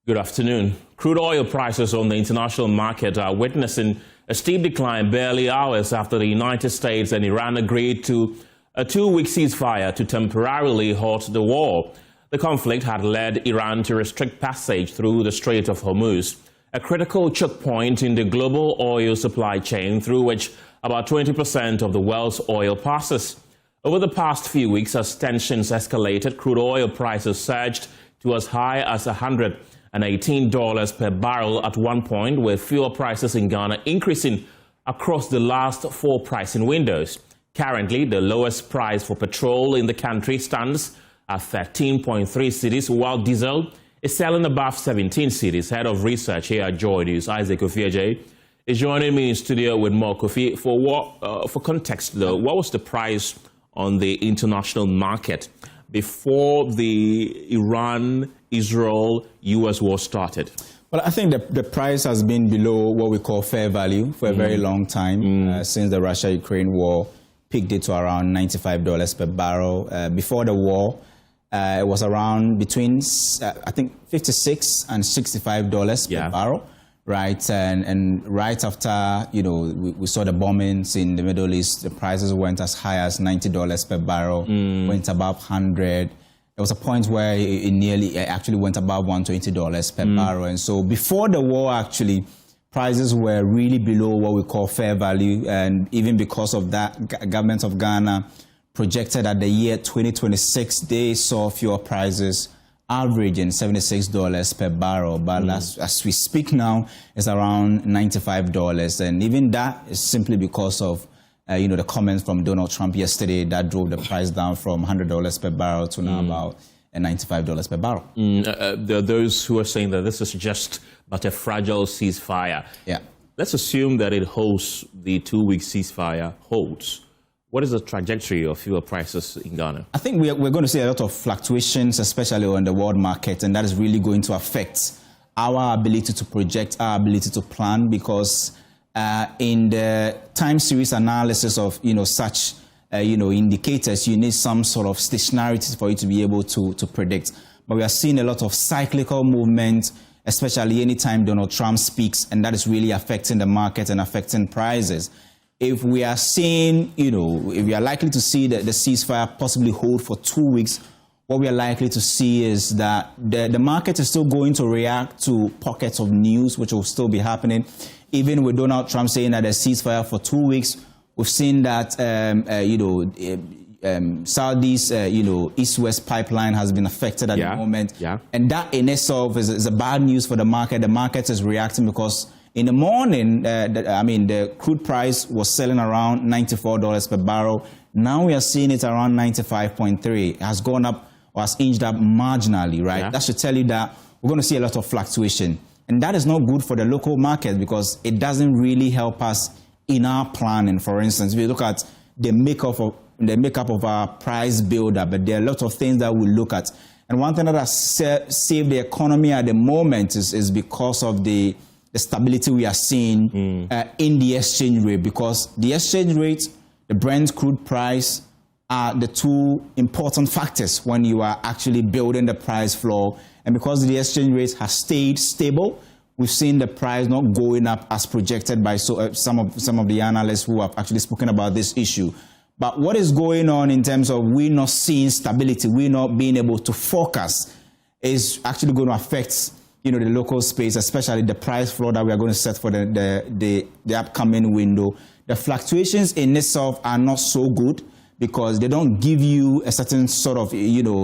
Good afternoon. Crude oil prices on the international market are witnessing a steep decline barely hours after the United States and Iran agreed to a 2-week ceasefire to temporarily halt the war. The conflict had led Iran to restrict passage through the Strait of Hormuz, a critical choke point in the global oil supply chain through which about 20% of the world's oil passes. Over the past few weeks, as tensions escalated, crude oil prices surged to as high as $118 per barrel at one point, with fuel prices in Ghana increasing across the last 4 pricing windows. Currently, the lowest price for petrol in the country stands at 13.3 cedis, while diesel is selling above 17 cedis. Head of research here at JoyNews, Isaac Ofieje, is joining me in studio with more. Kofi, for context though, what was the price on the international market before the Iran-Israel-US war started? Well, I think the price has been below what we call fair value for a very long time, since the Russia-Ukraine war peaked it to around $95 per barrel. Before the war, it was around between, I think, $56 and $65 per barrel. Right, and right after, we saw the bombings in the Middle East, the prices went as high as $90 per barrel, went above 100. There was a point where it actually went above $120 per barrel. And so before the war, actually, prices were really below what we call fair value. And even because of that, government of Ghana projected that the year 2026, they saw fuel prices averaging $76 per barrel, but as we speak now, it's around $95, and even that is simply because of the comments from Donald Trump yesterday that drove the price down from $100 per barrel to now about $95 per barrel. There are those who are saying that this is just but a fragile ceasefire. Yeah. Let's assume that it holds, the 2-week ceasefire holds. What is the trajectory of fuel prices in Ghana? I think we're going to see a lot of fluctuations, especially on the world market, and that is really going to affect our ability to project, our ability to plan, because in the time series analysis of such indicators, you need some sort of stationarity for you to be able to predict. But we are seeing a lot of cyclical movement, especially anytime Donald Trump speaks, and that is really affecting the market and affecting prices. If we are seeing, if we are likely to see the ceasefire possibly hold for 2 weeks, what we are likely to see is that the market is still going to react to pockets of news, which will still be happening. Even with Donald Trump saying that a ceasefire for 2 weeks, we've seen that, Saudi's, East-West pipeline has been affected at the moment. Yeah. And that in itself is a bad news for the market. The market is reacting because in the morning, the crude price was selling around $94 per barrel. Now we are seeing it around 95.3. It has gone up or has inched up marginally, right? Yeah. That should tell you that we're going to see a lot of fluctuation. And that is not good for the local market because it doesn't really help us in our planning. For instance, if you look at the makeup of our price buildup, but there are a lot of things that we look at. And one thing that has saved the economy at the moment is because of the stability we are seeing in the exchange rate, because the exchange rate, the Brent crude price are the 2 important factors when you are actually building the price floor. And because the exchange rate has stayed stable, we've seen the price not going up as projected by some of the analysts who have actually spoken about this issue. But what is going on in terms of we not seeing stability, we not being able to forecast, is actually going to affect the local space, especially the price floor that we are going to set for the upcoming window. The fluctuations in itself are not so good because they don't give you a certain sort of, visibility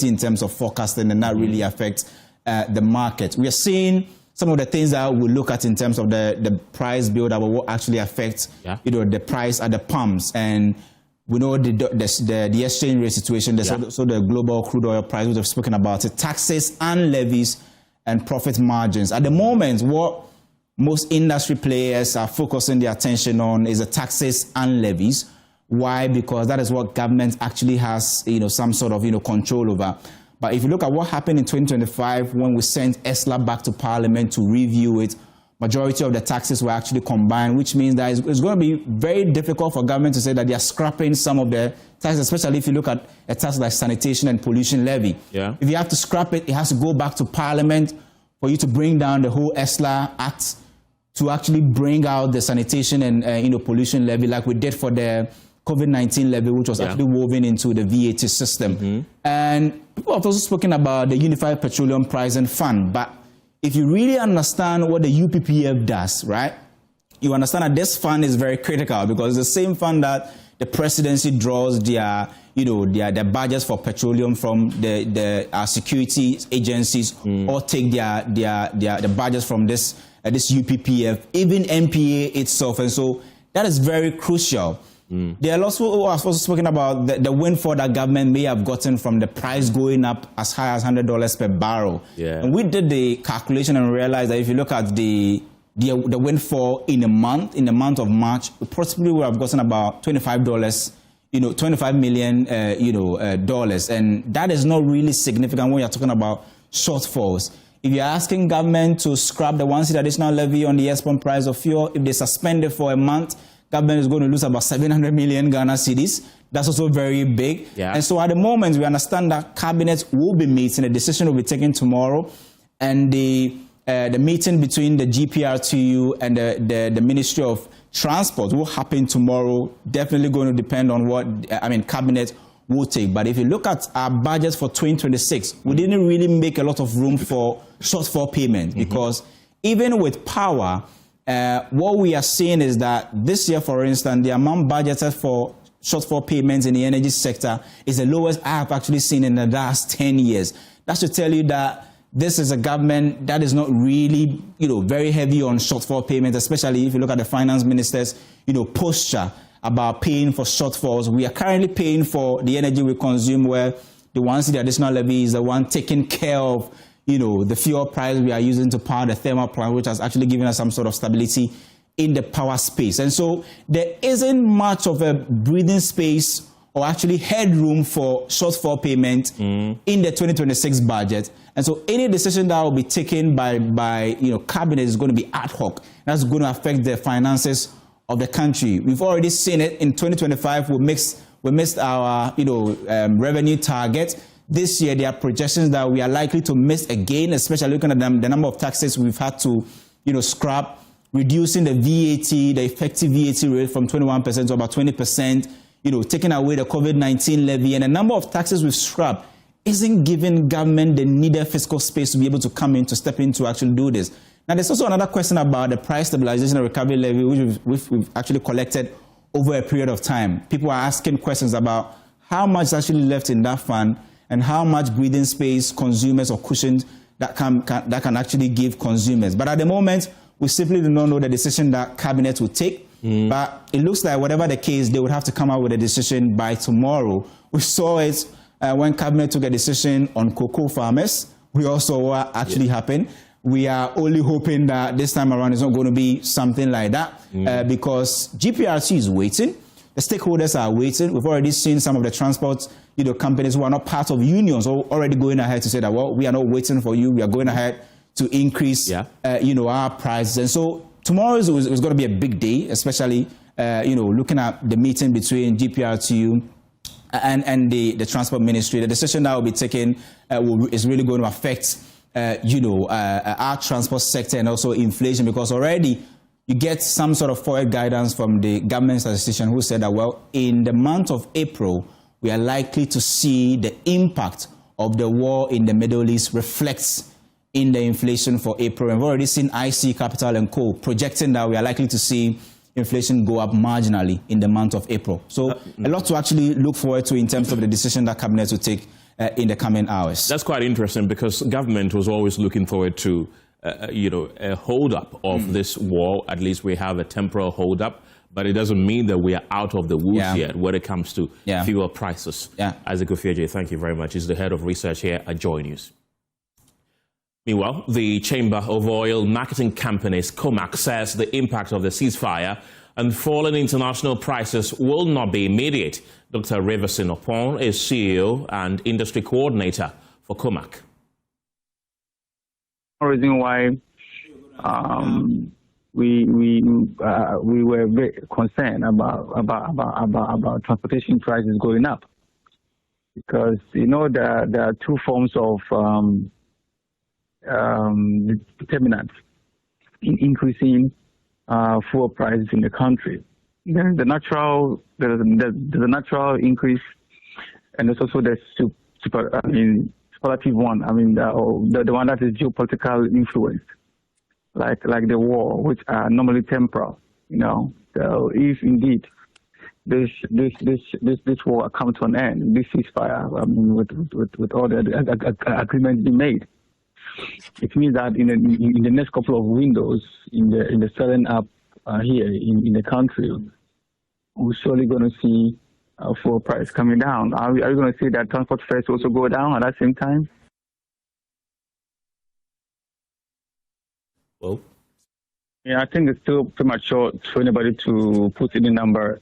in terms of forecasting, and that really affects the market. We are seeing some of the things that we look at in terms of the price build-up will actually affect, the price at the pumps. And we know the exchange rate situation, so the global crude oil price, which I've spoken about it, taxes and levies and profit margins. At the moment, what most industry players are focusing their attention on is the taxes and levies. Why? Because that is what government actually has, some sort of, control over. But if you look at what happened in 2025 when we sent ESLA back to Parliament to review it, majority of the taxes were actually combined, which means that it's going to be very difficult for government to say that they are scrapping some of the taxes, especially if you look at a tax like sanitation and pollution levy. Yeah. If you have to scrap it, it has to go back to Parliament for you to bring down the whole ESLA Act to actually bring out the sanitation and pollution levy like we did for the COVID-19 levy, which was actually woven into the VAT system. And people have also spoken about the Unified Petroleum Pricing Fund, but if you really understand what the UPPF does, right, you understand that this fund is very critical because it's the same fund that the presidency draws their budgets for petroleum from the security agencies or take the budgets from this UPPF, even NPA itself, and so that is very crucial. They are also spoken about the windfall that government may have gotten from the price going up as high as $100 per barrel. And we did the calculation and realized that if you look at the windfall in the month of March, we possibly would have gotten about $25 million dollars, and that is not really significant when you're talking about shortfalls. If you're asking government to scrap the 1 cedi additional levy on the export price of fuel, if they suspend it for a month, government is going to lose about 700 million Ghana cedis. That's also very big. And so at the moment, we understand that cabinet will be meeting, a decision will be taken tomorrow, and the meeting between the GPRTU and the Ministry of Transport will happen tomorrow. Definitely going to depend on what cabinet will take. But if you look at our budget for 2026, we didn't really make a lot of room for shortfall payment because even with power, what we are seeing is that this year, for instance, the amount budgeted for shortfall payments in the energy sector is the lowest I have actually seen in the last 10 years. That should tell you that this is a government that is not really, very heavy on shortfall payments, especially if you look at the finance minister's, posture about paying for shortfalls. We are currently paying for the energy we consume, where the 1 cedi additional levy is the one taking care of the fuel price we are using to power the thermal plant, which has actually given us some sort of stability in the power space. And so there isn't much of a breathing space or actually headroom for shortfall payment in the 2026 budget. And so any decision that will be taken by cabinet is going to be ad hoc. That's going to affect the finances of the country. We've already seen it in 2025. We missed our revenue target. This year, there are projections that we are likely to miss again, especially looking at the number of taxes we've had to, scrap, reducing the VAT, the effective VAT rate from 21% to about 20%, taking away the COVID-19 levy, and the number of taxes we've scrapped isn't giving government the needed fiscal space to be able to come in, to step in to actually do this. Now, there's also another question about the price stabilization and recovery levy, which we've actually collected over a period of time. People are asking questions about how much is actually left in that fund, and how much breathing space consumers or cushions that can actually give consumers. But at the moment, we simply do not know the decision that cabinet will take. But it looks like whatever the case, they would have to come out with a decision by tomorrow. We saw it when cabinet took a decision on cocoa farmers. We also saw what actually happened. We are only hoping that this time around it's not going to be something like that because GPRC is waiting. The stakeholders are waiting. We've already seen some of the transport companies who are not part of unions already going ahead to say that, well, we are not waiting for you. We are going ahead to increase, our prices. And so tomorrow is going to be a big day, especially, looking at the meeting between GPRTU and the Transport Ministry. The decision that will be taken is really going to affect, our transport sector and also inflation, because already you get some sort of forward guidance from the government statistician who said that, well, in the month of April, we are likely to see the impact of the war in the Middle East reflects in the inflation for April. And we've already seen IC Capital and Co. projecting that we are likely to see inflation go up marginally in the month of April. So a lot to actually look forward to in terms of the decision that cabinet will take in the coming hours. That's quite interesting because government was always looking forward to a hold-up of this war. At least we have a temporal hold-up, but it doesn't mean that we are out of the woods yet when it comes to fuel prices. Isaac Ofieje, thank you very much. He's the head of research here at JoyNews. Meanwhile, the Chamber of Oil Marketing Companies, COMAC, says the impact of the ceasefire and falling international prices will not be immediate. Dr. Riverson Opon is CEO and industry coordinator for COMAC. Reason why we were very concerned about transportation prices going up, because there are two forms of determinants in increasing fuel prices in the country. There's the natural increase, and there's also the superlative one. The one that is geopolitical influence, like the war, which are normally temporal. So if indeed this war comes to an end, this ceasefire, with all the agreements being made, it means that in the next couple of windows in the southern up here in the country, we're surely going to see fuel price coming down. Are you going to see that transport fares also go down at that same time? Well, yeah, I think it's still premature for anybody to put any number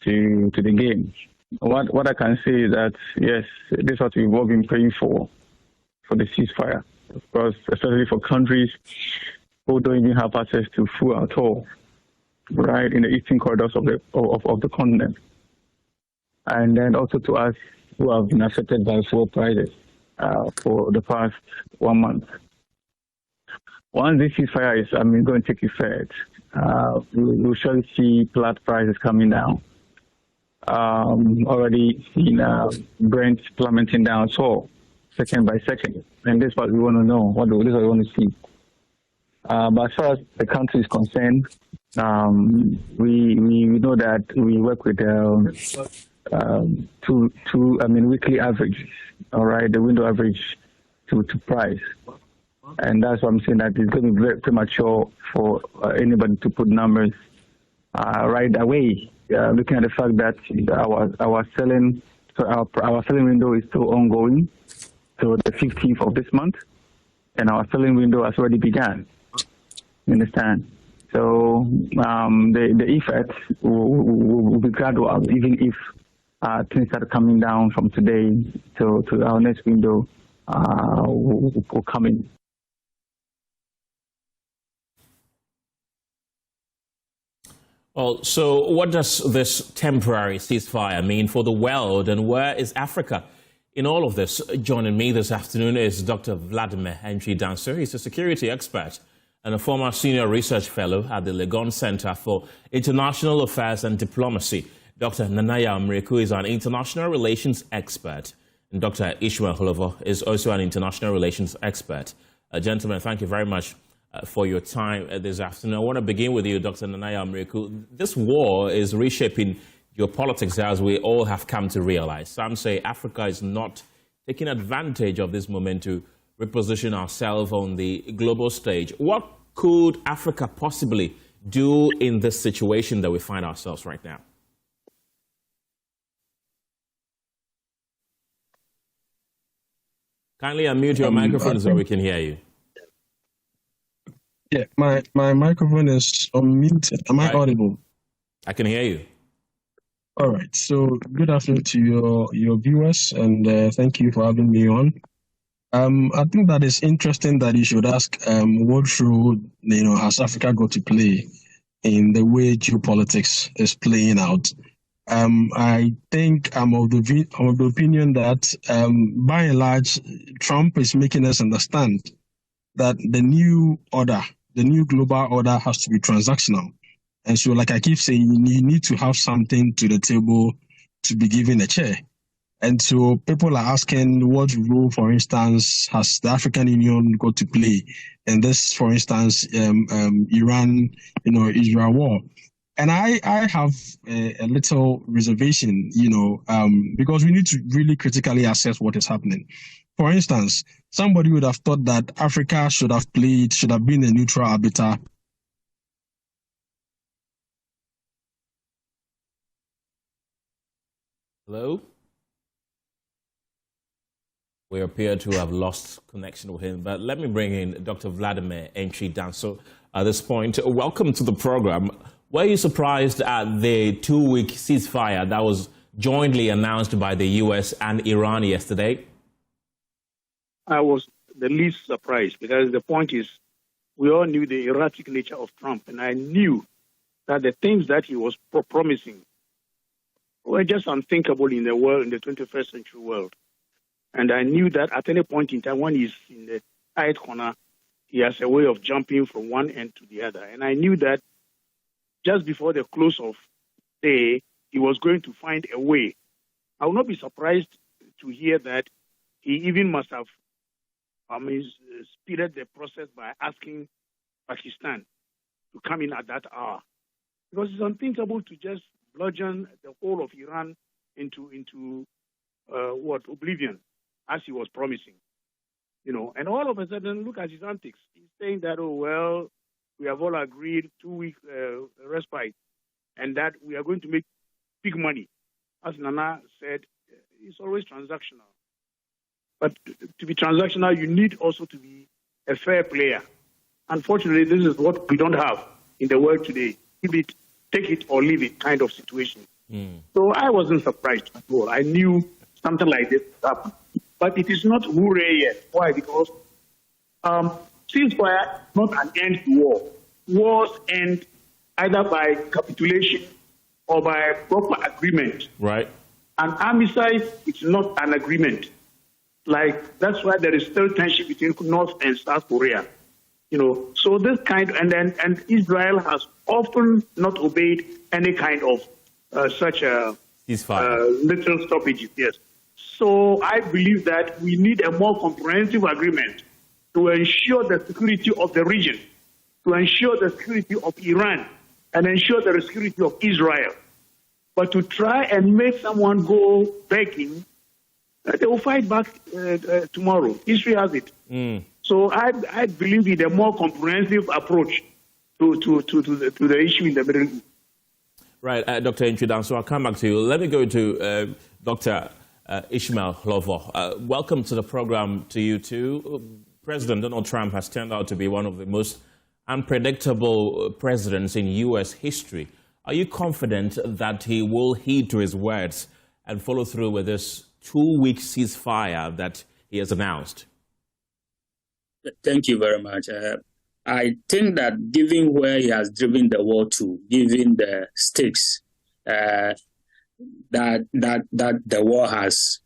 to the game. What I can say is that, yes, this is what we've all been praying for the ceasefire. Of course, especially for countries who don't even have access to fuel at all, right, in the eastern corridors of the continent. And then also to us who have been affected by fuel prices for the past 1 month. Once this ceasefire is going to take effect, we'll surely see flat prices coming down. Already seen Brent plummeting down so second by second, and this is what we want to know. This is what we want to see. But as far as the country is concerned, we know that we work with weekly averages. All right, the window average to price, and that's why I'm saying that it's going to be very premature for anybody to put numbers right away. Looking at the fact that our selling window is still ongoing till the 15th of this month, and our selling window has already begun. You understand? So the effect will be gradual, even if things start coming down from today to our next window will come in. Well, so what does this temporary ceasefire mean for the world, and where is Africa in all of this? Joining me this afternoon is Dr. Vladimir Danso. He's a security expert and a former senior research fellow at the Legon Center for International Affairs and Diplomacy. Dr. Nanaya Mreku is an international relations expert, and Dr. Ishmael Holovo is also an international relations expert. Gentlemen, thank you very much for your time this afternoon. I want to begin with you, Dr. Nanaya Mreku. This war is reshaping geopolitics, as we all have come to realize. Some say Africa is not taking advantage of this moment to reposition ourselves on the global stage. What could Africa possibly do in this situation that we find ourselves right now? Kindly unmute your microphone so we can hear you. Yeah, my microphone is unmuted. Am I audible? I can hear you. All right. So good afternoon to your viewers, and thank you for having me on. I think that is interesting that you should ask what role has Africa got to play in the way geopolitics is playing out. I think I'm of the opinion that by and large, Trump is making us understand that the new global order has to be transactional. And so, like I keep saying, you need to have something to the table to be given a chair. And so people are asking what role, for instance, has the African Union got to play in this, for instance, Iran-Israel war. And I have a little reservation, because we need to really critically assess what is happening. For instance, somebody would have thought that Africa should have been a neutral arbiter. Hello? We appear to have lost connection with him, but let me bring in Dr. Vladimir Danso at this point. Welcome to the program. Were you surprised at the 2-week ceasefire that was jointly announced by the U.S. and Iran yesterday? I was the least surprised, because the point is we all knew the erratic nature of Trump, and I knew that the things that he was promising were just unthinkable in the world, in the 21st century world. And I knew that at any point in time, when he's in the tight corner, he has a way of jumping from one end to the other. And I knew that just before the close of day, he was going to find a way. I will not be surprised to hear that he even must have speeded the process by asking Pakistan to come in at that hour. Because it's unthinkable to just bludgeon the whole of Iran into oblivion, as he was promising. And all of a sudden, look at his antics. He's saying that, oh, well, we have all agreed 2-week respite and that we are going to make big money. As Nana said, it's always transactional. But to be transactional, you need also to be a fair player. Unfortunately, this is what we don't have in the world today. Take it or leave it kind of situation. So I wasn't surprised at all. I knew something like this would happen. But it is not hooray yet. Why? Because ceasefire is not an end to war. Wars end either by capitulation or by proper agreement. Right. An armistice is not an agreement. That's why there is still tension between North and South Korea. So this kind, and Israel has often not obeyed any kind of such a little stoppages. Yes. So I believe that we need a more comprehensive agreement to ensure the security of the region, to ensure the security of Iran, and ensure the security of Israel. But to try and make someone go begging, they will fight back tomorrow. History has it. So I believe in a more comprehensive approach to the issue in the Middle East. Right, Dr. Inchudan, so I'll come back to you. Let me go to Dr. Ishmael Lovo. Welcome to the program to you too. President Donald Trump has turned out to be one of the most unpredictable presidents in U.S. history. Are you confident that he will heed to his words and follow through with this 2-week ceasefire that he has announced? Thank you very much. I think that given where he has driven the war to, given the stakes that the war has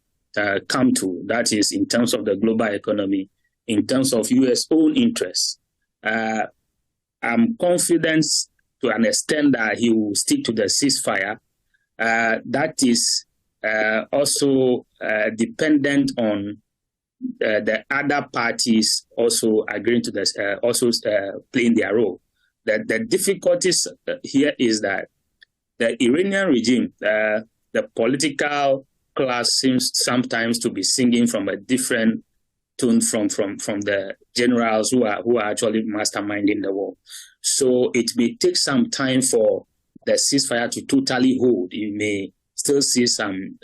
come to, that is in terms of the global economy, in terms of U.S. own interests, I'm confident to an extent that he will stick to the ceasefire. That is also dependent on the other parties also agreeing to this, also playing their role. The difficulties here is that the Iranian regime, the political class seems sometimes to be singing from a different tune from the generals who are actually masterminding the war. So it may take some time for the ceasefire to totally hold. You may still see some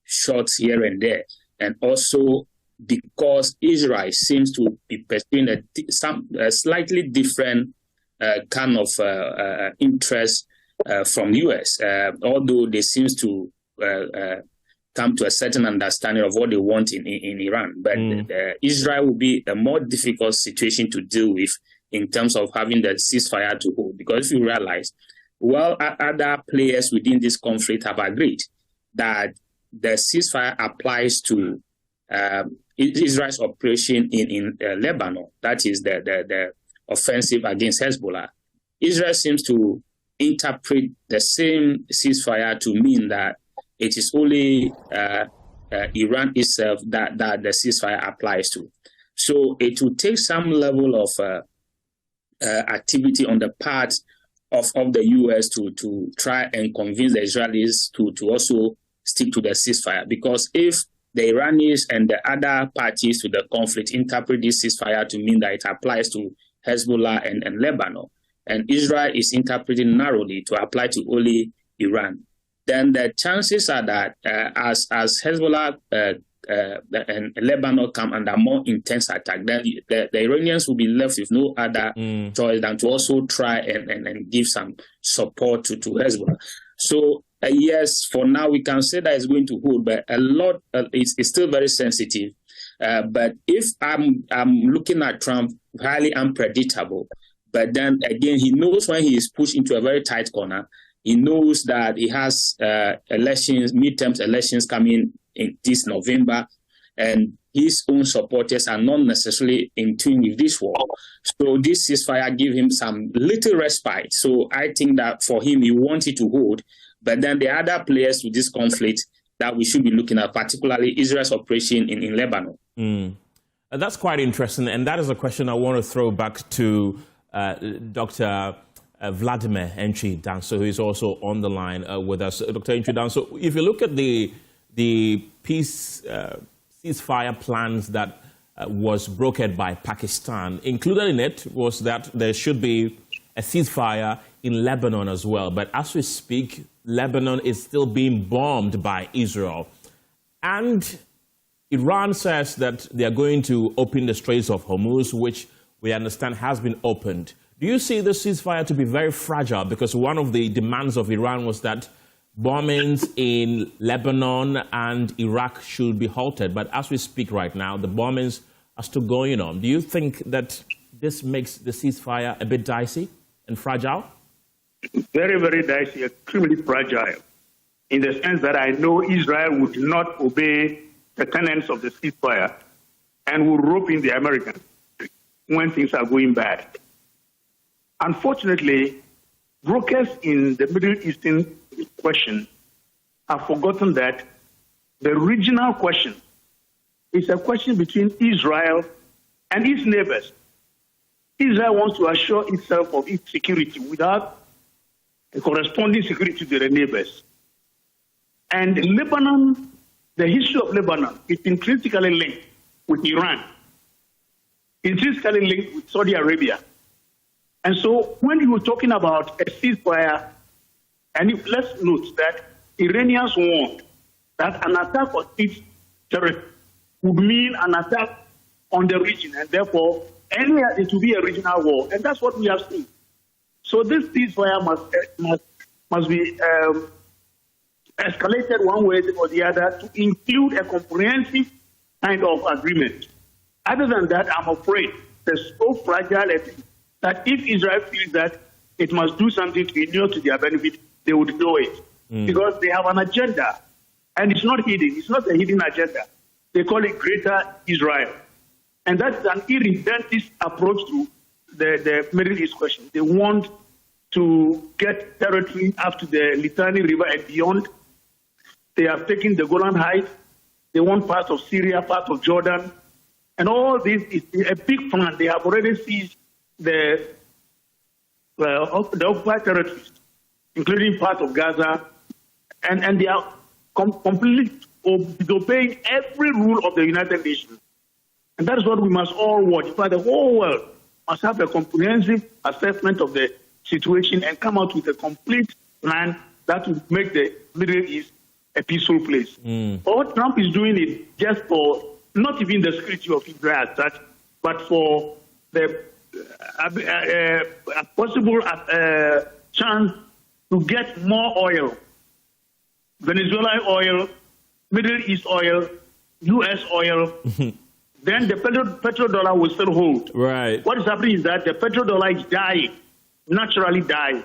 shots here and there. And also because Israel seems to be pursuing a slightly different kind of interest from the U.S., although they seem to come to a certain understanding of what they want in Iran. But Israel will be a more difficult situation to deal with in terms of having the ceasefire to hold. Because if you realize, other players within this conflict have agreed that the ceasefire applies to Israel's operation in Lebanon, that is the offensive against Hezbollah. Israel seems to interpret the same ceasefire to mean that it is only Iran itself that the ceasefire applies to. So it will take some level of activity on the part of the U.S. to try and convince the Israelis to also stick to the ceasefire. Because if the Iranians and the other parties to the conflict interpret this ceasefire to mean that it applies to Hezbollah and Lebanon, and Israel is interpreting narrowly to apply to only Iran, then the chances are that as Hezbollah and Lebanon come under more intense attack, then the Iranians will be left with no other choice than to also try and give some support to Hezbollah. So yes, for now we can say that it's going to hold, but a lot it's still very sensitive. But if I'm looking at Trump, highly unpredictable. But then again, he knows when he is pushed into a very tight corner. He knows that he has midterm elections coming in this November, and his own supporters are not necessarily in tune with this war. So this ceasefire gives him some little respite. So I think that for him, he wanted to hold. But then the other players with this conflict that we should be looking at, particularly Israel's operation in Lebanon. That's quite interesting. And that is a question I want to throw back to Dr. Vladimir Entry Danso, who is also on the line with us. Dr. Entry Danso, if you look at the ceasefire plans that was brokered by Pakistan, included in it was that there should be a ceasefire in Lebanon as well. But as we speak, Lebanon is still being bombed by Israel. And Iran says that they are going to open the Straits of Hormuz, which we understand has been opened. Do you see the ceasefire to be very fragile? Because one of the demands of Iran was that bombings in Lebanon and Iraq should be halted. But as we speak right now, the bombings are still going on. Do you think that this makes the ceasefire a bit dicey and fragile? Very, very dicey, extremely fragile, in the sense that I know Israel would not obey the tenets of the ceasefire and will rope in the Americans when things are going bad. Unfortunately, brokers in the Middle Eastern question have forgotten that the regional question is a question between Israel and its neighbors. Israel wants to assure itself of its security without a corresponding security to their neighbors. And Lebanon, the history of Lebanon is intrinsically linked with Iran, intrinsically linked with Saudi Arabia. And so when you were talking about a ceasefire, and let's note that Iranians warned that an attack on its territory would mean an attack on the region, and therefore it will be a regional war. And that's what we have seen. So this ceasefire must be escalated one way or the other to include a comprehensive kind of agreement. Other than that, I'm afraid there's so fragile a thing that if Israel feels that it must do something to inure to their benefit, they would do it. Because they have an agenda. And it's not hidden. It's not a hidden agenda. They call it Greater Israel. And that's an irredentist approach to the Middle East question. They want to get territory up to the Litani River and beyond. They have taken the Golan Heights. They want parts of Syria, parts of Jordan. And all this is a big plan. They have already seized the occupied territories, including part of Gaza. And they are completely disobeying every rule of the United Nations. And that is what we must all watch. But the whole world must have a comprehensive assessment of the situation and come out with a complete plan that will make the Middle East a peaceful place. What Trump is doing is just for not even the security of Israel as such, but for the possible chance to get more oil, Venezuelan oil, Middle East oil, U.S. oil. Then the petrodollar will still hold. Right. What is happening is that the petrodollar is dying, naturally dying.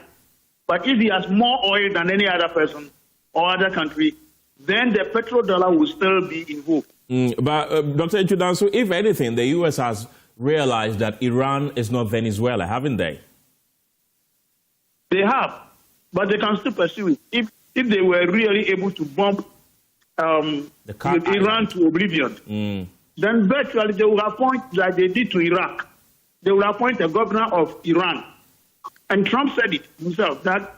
But if he has more oil than any other person or other country, then the petrodollar will still be in vogue. But Dr. Echudanso, if anything, the U.S. has realized that Iran is not Venezuela, haven't they? They have, but they can still pursue it. If they were really able to bomb Iran to oblivion, then virtually they will appoint, like they did to Iraq, they will appoint a governor of Iran. And Trump said it himself, that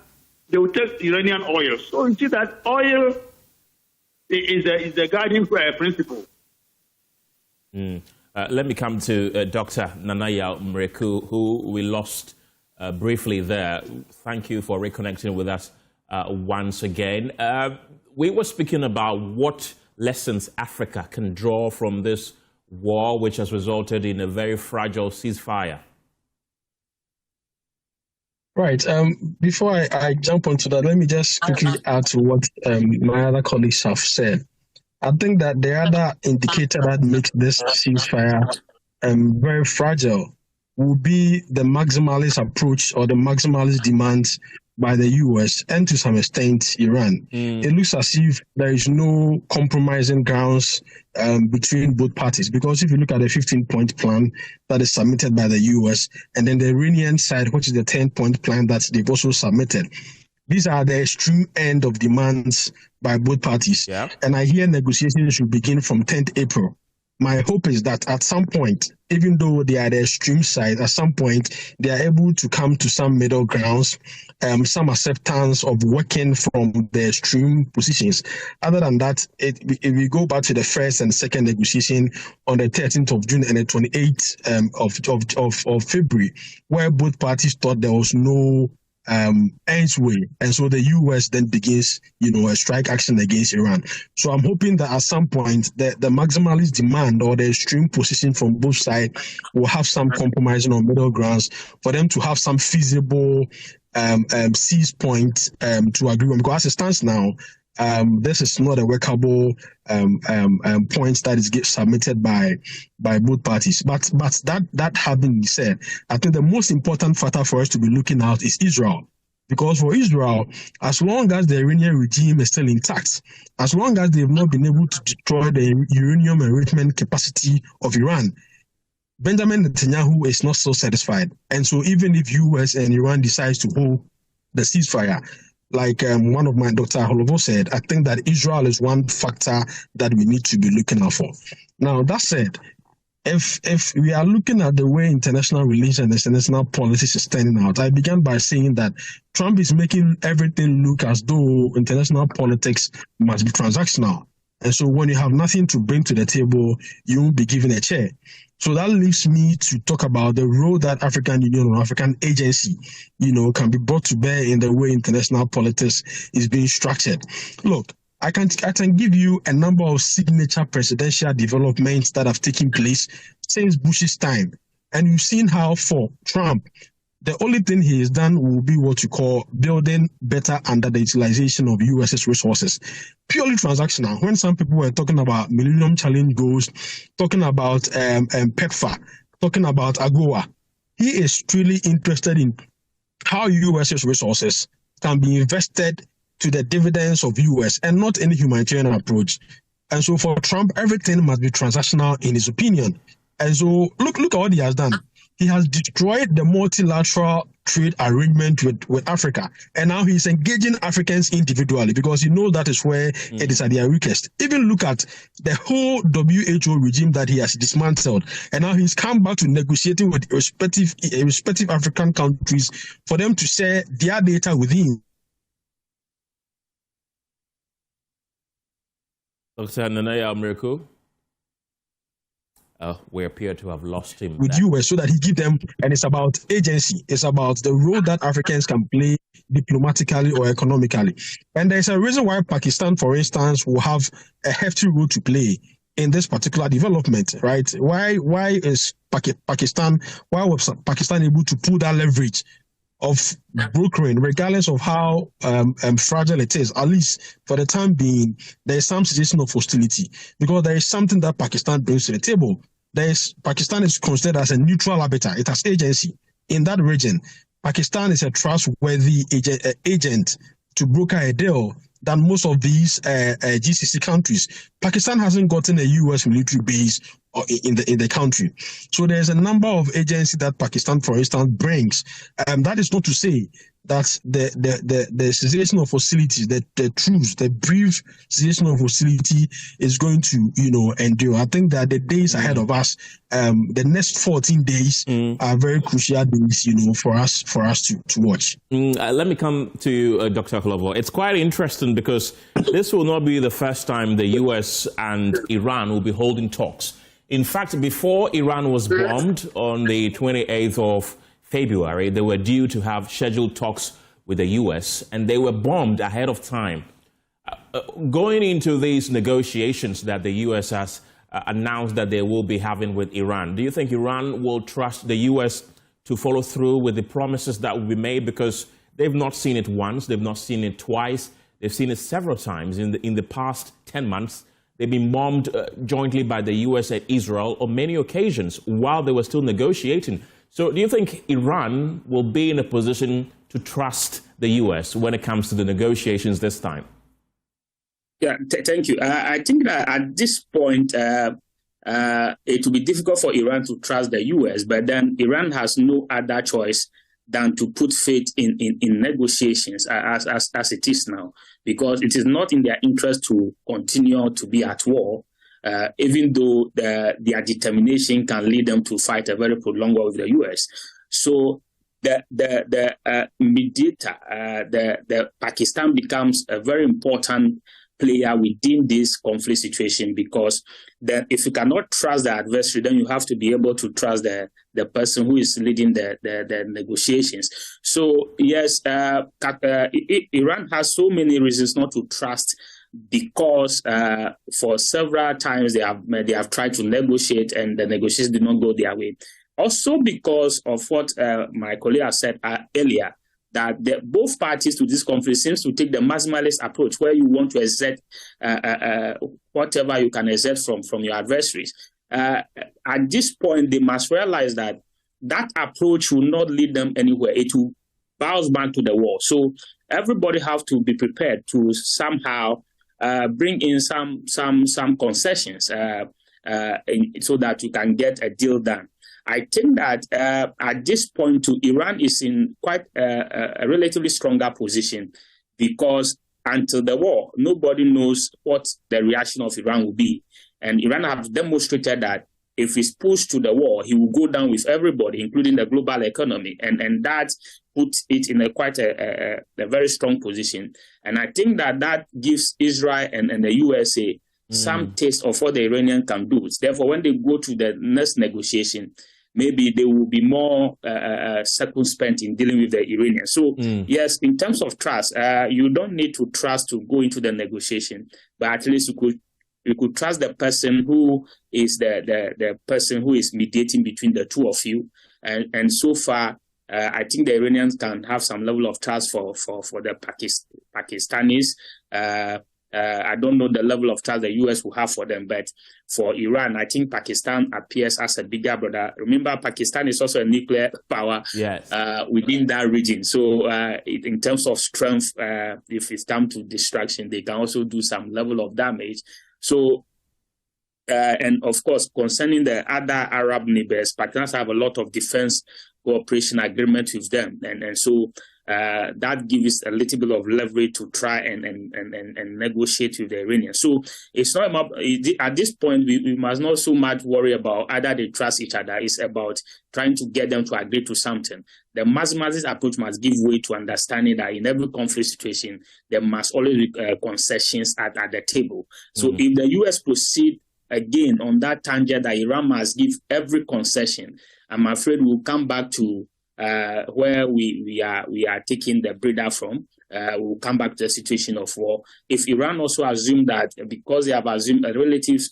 they will take Iranian oil. So you see that oil is the guiding principle. Let me come to Dr. Nanaya Mreku, who we lost briefly there. Thank you for reconnecting with us once again. We were speaking about what lessons Africa can draw from this war, which has resulted in a very fragile ceasefire. Right. Before I jump onto that, let me just quickly add to what my other colleagues have said. I think that the other indicator that makes this ceasefire very fragile will be the maximalist approach or the maximalist demands by the US and to some extent Iran. It looks as if there is no compromising grounds between both parties, because if you look at the 15-point plan that is submitted by the US and then the Iranian side, which is the 10-point plan that they've also submitted, these are the extreme end of demands by both parties. Yeah. And I hear negotiations should begin from 10th April. My hope is that at some point, even though they are the extreme side, at some point they are able to come to some middle grounds, some acceptance of working from the extreme positions. Other than that, if we go back to the first and second negotiation on the 13th of June and the 28th of February, where both parties thought there was no ends way, and so the US then begins, a strike action against Iran. So I'm hoping that at some point the maximalist demand or the extreme position from both sides will have some compromising on middle grounds for them to have some feasible cease point to agree on. Because as it stands now, this is not a workable point that is submitted by both parties. But that having been said, I think the most important factor for us to be looking at is Israel. Because for Israel, as long as the Iranian regime is still intact, as long as they've not been able to destroy the uranium enrichment capacity of Iran, Benjamin Netanyahu is not so satisfied. And so even if US and Iran decides to hold the ceasefire, like one of my Dr. Holovo said, I think that Israel is one factor that we need to be looking out for. Now, that said, if we are looking at the way international relations and international policies is turning out, I began by saying that Trump is making everything look as though international politics must be transactional. And so when you have nothing to bring to the table, you won't be given a chair. So that leaves me to talk about the role that African Union or African agency, can be brought to bear in the way international politics is being structured. Look, I can give you a number of signature presidential developments that have taken place since Bush's time. And you've seen how for Trump, the only thing he has done will be what you call building better under the utilization of US's resources. Purely transactional. When some people were talking about Millennium Challenge goals, talking about PEPFAR, talking about AGOA, he is truly interested in how US's resources can be invested to the dividends of US and not any humanitarian approach. And so for Trump, everything must be transactional in his opinion. And so look at what he has done. He has destroyed the multilateral trade arrangement with Africa. And now he's engaging Africans individually because he knows that is where it is at their weakest. Even look at the whole WHO regime that he has dismantled. And now he's come back to negotiating with respective African countries for them to share their data with him. Dr. Nanaya Miracle. We appear to have lost him. With US so that he give them, and it's about agency. It's about the role that Africans can play diplomatically or economically. And there's a reason why Pakistan, for instance, will have a hefty role to play in this particular development, right? Why was Pakistan able to pull that leverage of brokering, regardless of how fragile it is? At least for the time being, there is some suggestion of hostility because there is something that Pakistan brings to the table. Pakistan is considered as a neutral arbiter. It has agency in that region. Pakistan is a trustworthy agent to broker a deal than most of these GCC countries. Pakistan hasn't gotten a U.S. military base in the country. So there's a number of agencies that Pakistan, for instance, brings. That is not to say that the cessation of hostilities, the truce, the brief cessation of hostility is going to, endure. I think that the days ahead of us, the next 14 days are very crucial days, for us to watch. Let me come to you, Dr. Holovo. It's quite interesting because this will not be the first time the U.S. and Iran will be holding talks. In fact, before Iran was bombed on the 28th of February, they were due to have scheduled talks with the U.S., and they were bombed ahead of time. Going into these negotiations that the U.S. has announced that they will be having with Iran, do you think Iran will trust the U.S. to follow through with the promises that will be made? Because they've not seen it once, they've not seen it twice, they've seen it several times in the past 10 months. they've been bombed jointly by the U.S. and Israel on many occasions while they were still negotiating. So do you think Iran will be in a position to trust the U.S. when it comes to the negotiations this time? Yeah, thank you. I think that at this point, it will be difficult for Iran to trust the U.S., but then Iran has no other choice than to put faith in negotiations as it is now, because it is not in their interest to continue to be at war, even though their determination can lead them to fight a very prolonged war with the U.S. So the mediator, the Pakistan becomes a very important player within this conflict situation, because then if you cannot trust the adversary, then you have to be able to trust the person who is leading the negotiations. So yes, Iran has so many reasons not to trust, because for several times they have tried to negotiate and the negotiations did not go their way. Also because of what my colleague has said earlier, that both parties to this conflict seems to take the maximalist approach, where you want to exert whatever you can exert from your adversaries. At this point, they must realize that approach will not lead them anywhere. It will bounce back to the war. So everybody have to be prepared to somehow bring in some concessions so that you can get a deal done. I think that at this point, Iran is in quite a relatively stronger position, because until the war, nobody knows what the reaction of Iran will be. And Iran have demonstrated that if he's pushed to the war, he will go down with everybody, including the global economy. And that puts it in quite a very strong position. And I think that gives Israel and the USA some taste of what the Iranians can do. Therefore, when they go to the next negotiation, maybe they will be more circumspect in dealing with the Iranians. So, yes, in terms of trust, you don't need to trust to go into the negotiation, but at least you could trust the person who is the person who is mediating between the two of you. And so far, I think the Iranians can have some level of trust for the Pakistanis. I don't know the level of trust the U.S. will have for them, but for Iran, I think Pakistan appears as a bigger brother. Remember, Pakistan is also a nuclear power within that region. So in terms of strength, if it's come to destruction, they can also do some level of damage. So, and of course, concerning the other Arab neighbors, Pakistan have a lot of defense cooperation agreement with them. And so that gives a little bit of leverage to try and negotiate with the Iranians. So it's not about, at this point, we must not so much worry about either they trust each other. It's about trying to get them to agree to something. The maximalist approach must give way to understanding that in every conflict situation, there must always be concessions at the table. So if the U.S. proceed again on that tangent that Iran must give every concession, I'm afraid we'll come back to where we are taking the breather from. We'll come back to the situation of war. If Iran also assume that, because they have assumed a relative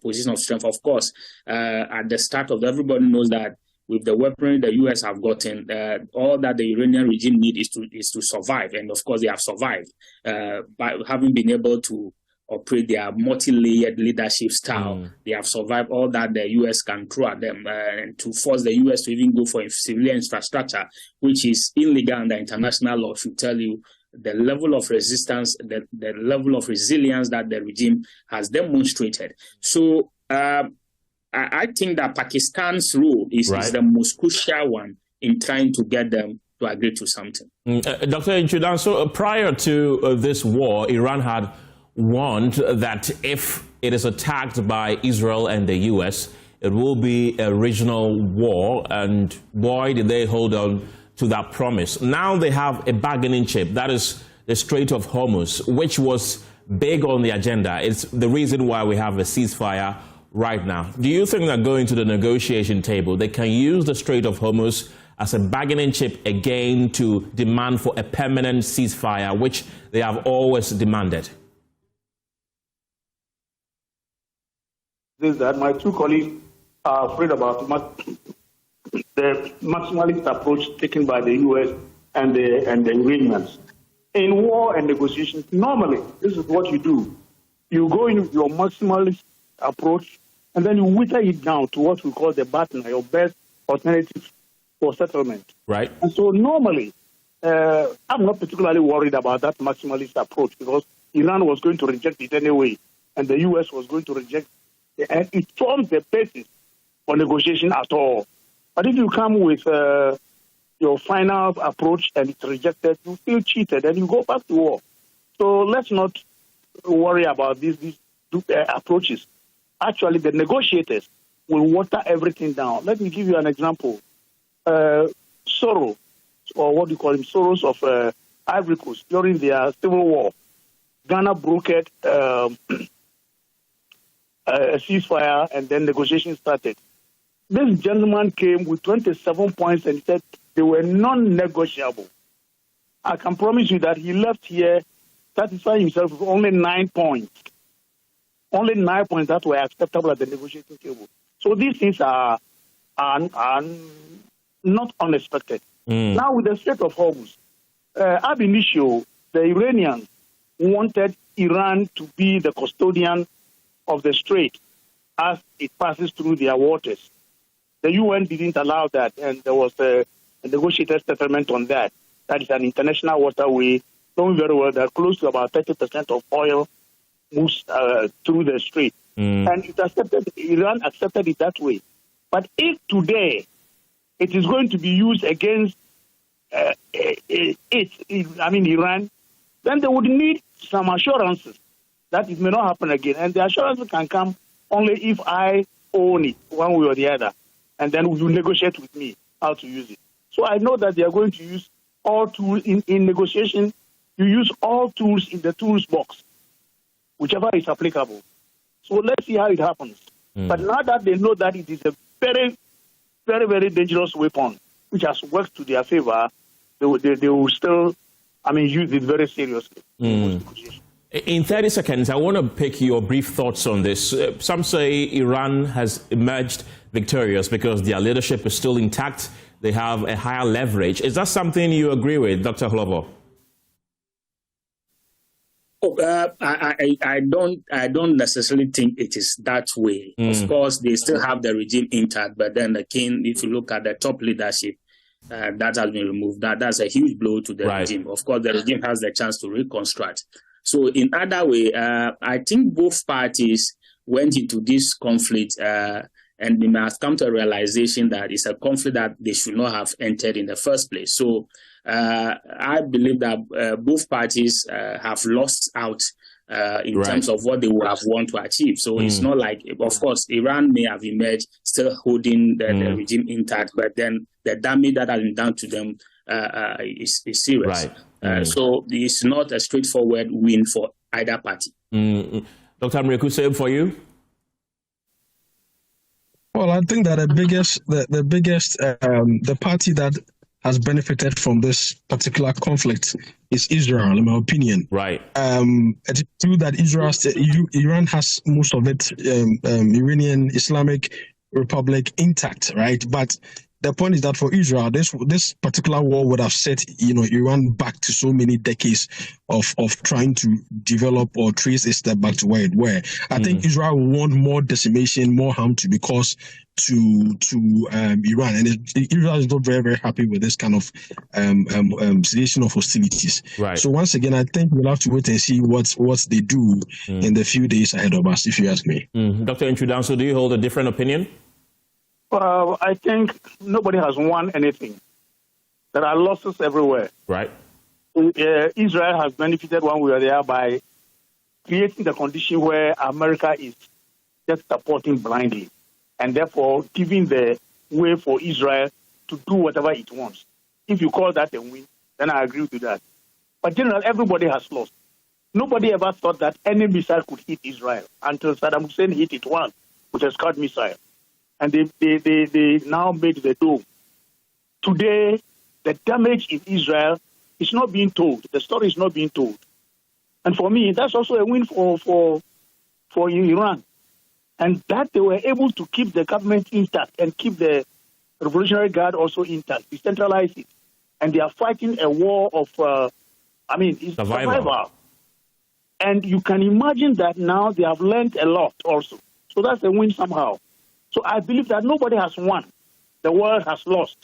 position of strength, of course, at the start of everybody knows that with the weaponry the U.S. have gotten, all that the Iranian regime need is to survive. And of course, they have survived by having been able to operate their multi-layered leadership style. They have survived all that the U.S. can throw at them, and to force the U.S. to even go for civilian infrastructure, which is illegal under international law, should tell you the level of resistance, the level of resilience that the regime has demonstrated. So I think that Pakistan's role is the most crucial one in trying to get them to agree to something. Dr. Nchudan, so prior to this war, Iran had warned that if it is attacked by Israel and the U.S., it will be a regional war, and boy, did they hold on to that promise. Now they have a bargaining chip, that is the Strait of Hormuz, which was big on the agenda. It's the reason why we have a ceasefire right now. Do you think that going to the negotiation table, they can use the Strait of Hormuz as a bargaining chip again to demand for a permanent ceasefire, which they have always demanded? Is that my two colleagues are afraid about the maximalist approach taken by the U.S. and the Iranians. In war and negotiations, normally, this is what you do. You go in with your maximalist approach, and then you whittle it down to what we call the BATNA, your best alternative for settlement. Right. And so normally, I'm not particularly worried about that maximalist approach because Iran was going to reject it anyway, and the U.S. was going to reject it, and it forms the basis for negotiation at all. But if you come with your final approach and it's rejected, you feel cheated and you go back to war. So let's not worry about these approaches. Actually, the negotiators will water everything down. Let me give you an example. Soros, or what do you call him, Soros of Ivory Coast, during their civil war, Ghana brokered a ceasefire and then negotiations started. This gentleman came with 27 points and said they were non-negotiable. I can promise you that he left here satisfying himself with only 9 points. Only 9 points that were acceptable at the negotiating table. So these things are not unexpected. Now with the Strait of Hormuz, ab initio, the Iranians wanted Iran to be the custodian of the strait as it passes through their waters. The UN didn't allow that, and there was a negotiated settlement on that. That is an international waterway, knowing very well that close to about 30% of oil moves through the strait. And it accepted, Iran accepted it that way. But if today it is going to be used against Iran, then they would need some assurances that it may not happen again. And the assurances can come only if I own it one way or the other. And then you negotiate with me how to use it. So I know that they are going to use all tools in negotiation. You use all tools in the tools box, whichever is applicable. So let's see how it happens. But now that they know that it is a very, very, very dangerous weapon, which has worked to their favor, they will still, use it very seriously. In 30 seconds, I want to pick your brief thoughts on this. Some say Iran has emerged victorious because their leadership is still intact. They have a higher leverage. Is that something you agree with, Dr. Hlobo? I don't necessarily think it is that way. Of course, they still have the regime intact, but then again, if you look at the top leadership, that has been removed. That's a huge blow to the regime. Of course, the regime has the chance to reconstruct. So in other way, I think both parties went into this conflict and they must come to a realization that it's a conflict that they should not have entered in the first place. So I believe that both parties have lost out in terms of what they would have wanted to achieve. So it's not like, of course, Iran may have emerged still holding the regime intact, but then the damage that has been done to them is serious. So it's not a straightforward win for either party. Dr. Amreku, same for you? Well, I think that the party that has benefited from this particular conflict is Israel, in my opinion. It's true that Iran has most of it, Iranian Islamic Republic intact, right? But the point is that for Israel, this particular war would have set Iran back to so many decades of trying to develop or trace a step back to where it were. I think Israel will want more decimation, more harm to be caused to Iran, and Israel is not very, very happy with this kind of situation of hostilities. So once again, I think we'll have to wait and see what they do in the few days ahead of us, if you ask me. Dr. Inchudanso, do you hold a different opinion? Well, I think nobody has won anything. There are losses everywhere. Israel has benefited one way or the other by creating the condition where America is just supporting blindly, and therefore giving the way for Israel to do whatever it wants. If you call that a win, then I agree with that. But generally, everybody has lost. Nobody ever thought that any missile could hit Israel until Saddam Hussein hit it once with a Scud missile. And they now made the dome. Today, the damage in Israel is not being told. The story is not being told. And for me, that's also a win for Iran. And that they were able to keep the government intact and keep the Revolutionary Guard also intact, decentralize it. And they are fighting a war of, it's survival. And you can imagine that now they have learned a lot also. So that's a win somehow. So I believe that nobody has won. The world has lost.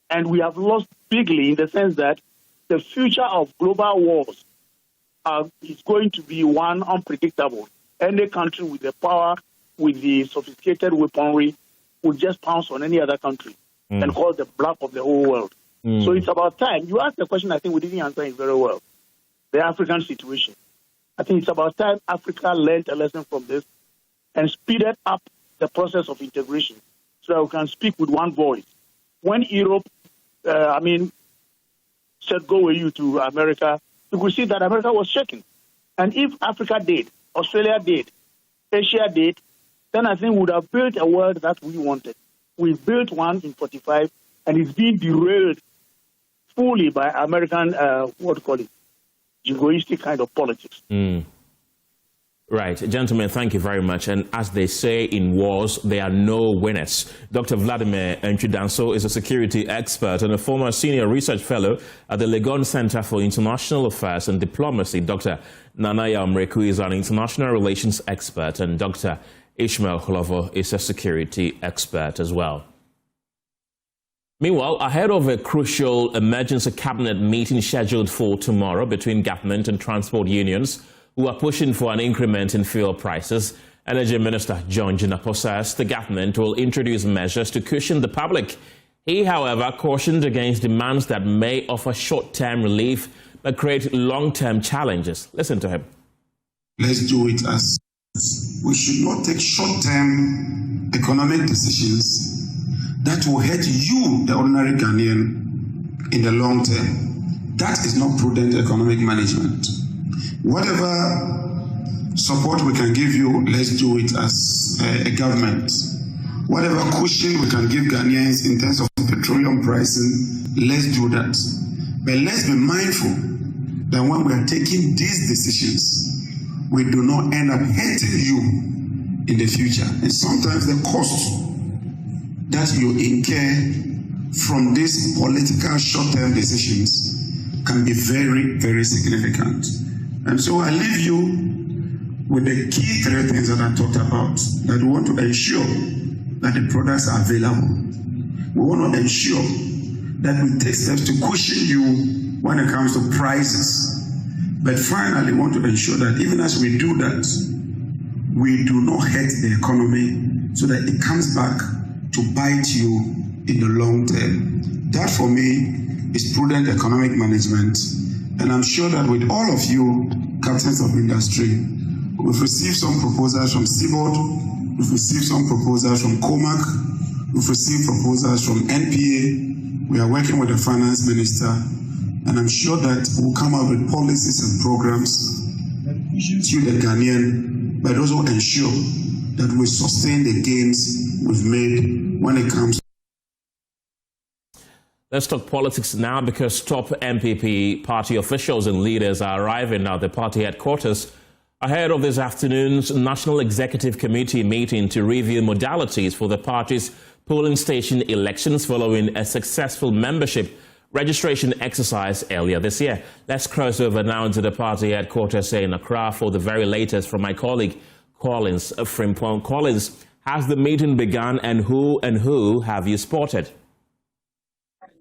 And we have lost bigly in the sense that the future of global wars is going to be one unpredictable. Any country with the power, with the sophisticated weaponry, will just pounce on any other country and call the bluff of the whole world. So it's about time. You asked the question, I think we didn't answer it very well. The African situation. I think it's about time Africa learned a lesson from this and speeded up the process of integration so that we can speak with one voice. When Europe, said go with you to America, you could see that America was shaking. And if Africa did, Australia did, Asia did, then I think we would have built a world that we wanted. We built one in 45, and it's being derailed fully by American, egoistic kind of politics. Right. Gentlemen, thank you very much. And as they say in wars, there are no winners. Dr. Vladimir Nchudanso is a security expert and a former senior research fellow at the Legon Center for International Affairs and Diplomacy. Dr. Nanaya Mreku is an international relations expert, and Dr. Ishmael Holovo is a security expert as well. Meanwhile, ahead of a crucial emergency cabinet meeting scheduled for tomorrow between government and transport unions, who are pushing for an increment in fuel prices, Energy Minister John Jinapor says the government will introduce measures to cushion the public. He, however, cautioned against demands that may offer short-term relief but create long-term challenges. Listen to him. Let's do it as we should not take short-term economic decisions that will hurt you, the ordinary Ghanaian, in the long term. That is not prudent economic management. Whatever support we can give you, let's do it as a government. Whatever cushion we can give Ghanaians in terms of petroleum pricing, let's do that. But let's be mindful that when we are taking these decisions, we do not end up hurting you in the future. And sometimes the cost that you incur from these political short-term decisions can be very, very significant. And so I leave you with the key three things that I talked about, that we want to ensure that the products are available. We want to ensure that we take steps to cushion you when it comes to prices. But finally, we want to ensure that even as we do that, we do not hurt the economy so that it comes back to bite you in the long term. That, for me, is prudent economic management. And I'm sure that with all of you, captains of industry, we've received some proposals from Seaboard, we've received some proposals from COMAC, we've received proposals from NPA. We are working with the finance minister, and I'm sure that we'll come up with policies and programs to the Ghanaian, but also ensure that we sustain the gains we've made when it comes. Let's talk politics now, because top MPP party officials and leaders are arriving at the party headquarters ahead of this afternoon's National Executive Committee meeting to review modalities for the party's polling station elections following a successful membership registration exercise earlier this year. Let's cross over now to the party headquarters in Accra for the very latest from my colleague Collins Frimpong. Collins, has the meeting begun, and who have you spotted?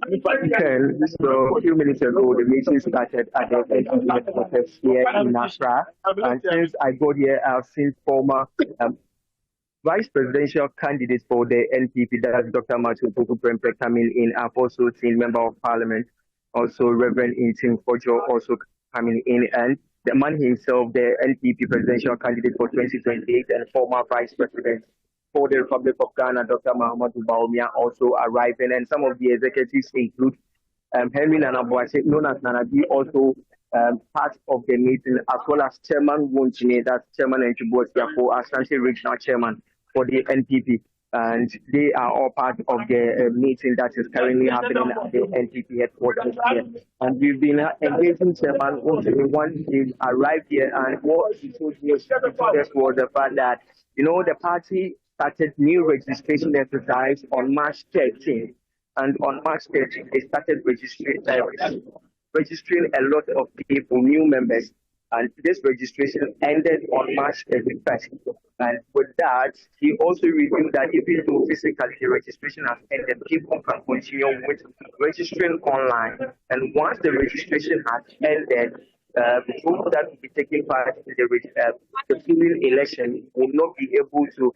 So a few minutes ago, the meeting started at the NPP headquarters here in Accra. And since I got here, I've seen former vice presidential candidate for the NPP, that's Dr. Matthew Prempe, coming in. I've also seen Member of Parliament, also Reverend Intim Kojo, also coming in. And the man himself, the NPP presidential candidate for 2028 and former vice president for the Republic of Ghana, Dr. Mahama also arriving, and some of the executives include Henry Nanaboase, known as Nanabi, also part of the meeting, as well as Chairman Wunchine, that's Chairman Nchubuosia for Ashanti Regional Chairman for the NPP. And they are all part of the meeting that is currently happening at the NPP headquarters here. And we've been engaging Chairman Wunchine once he arrived here, and what he told me was the fact that, the party started new registration exercise on March 13th. And on March 13th, they started registering a lot of people, new members, And this registration ended on March 31st. And with that, he also revealed that even though physically the registration has ended, people can continue with registering online. And once the registration has ended, those that will be taking part in the polling election will not be able to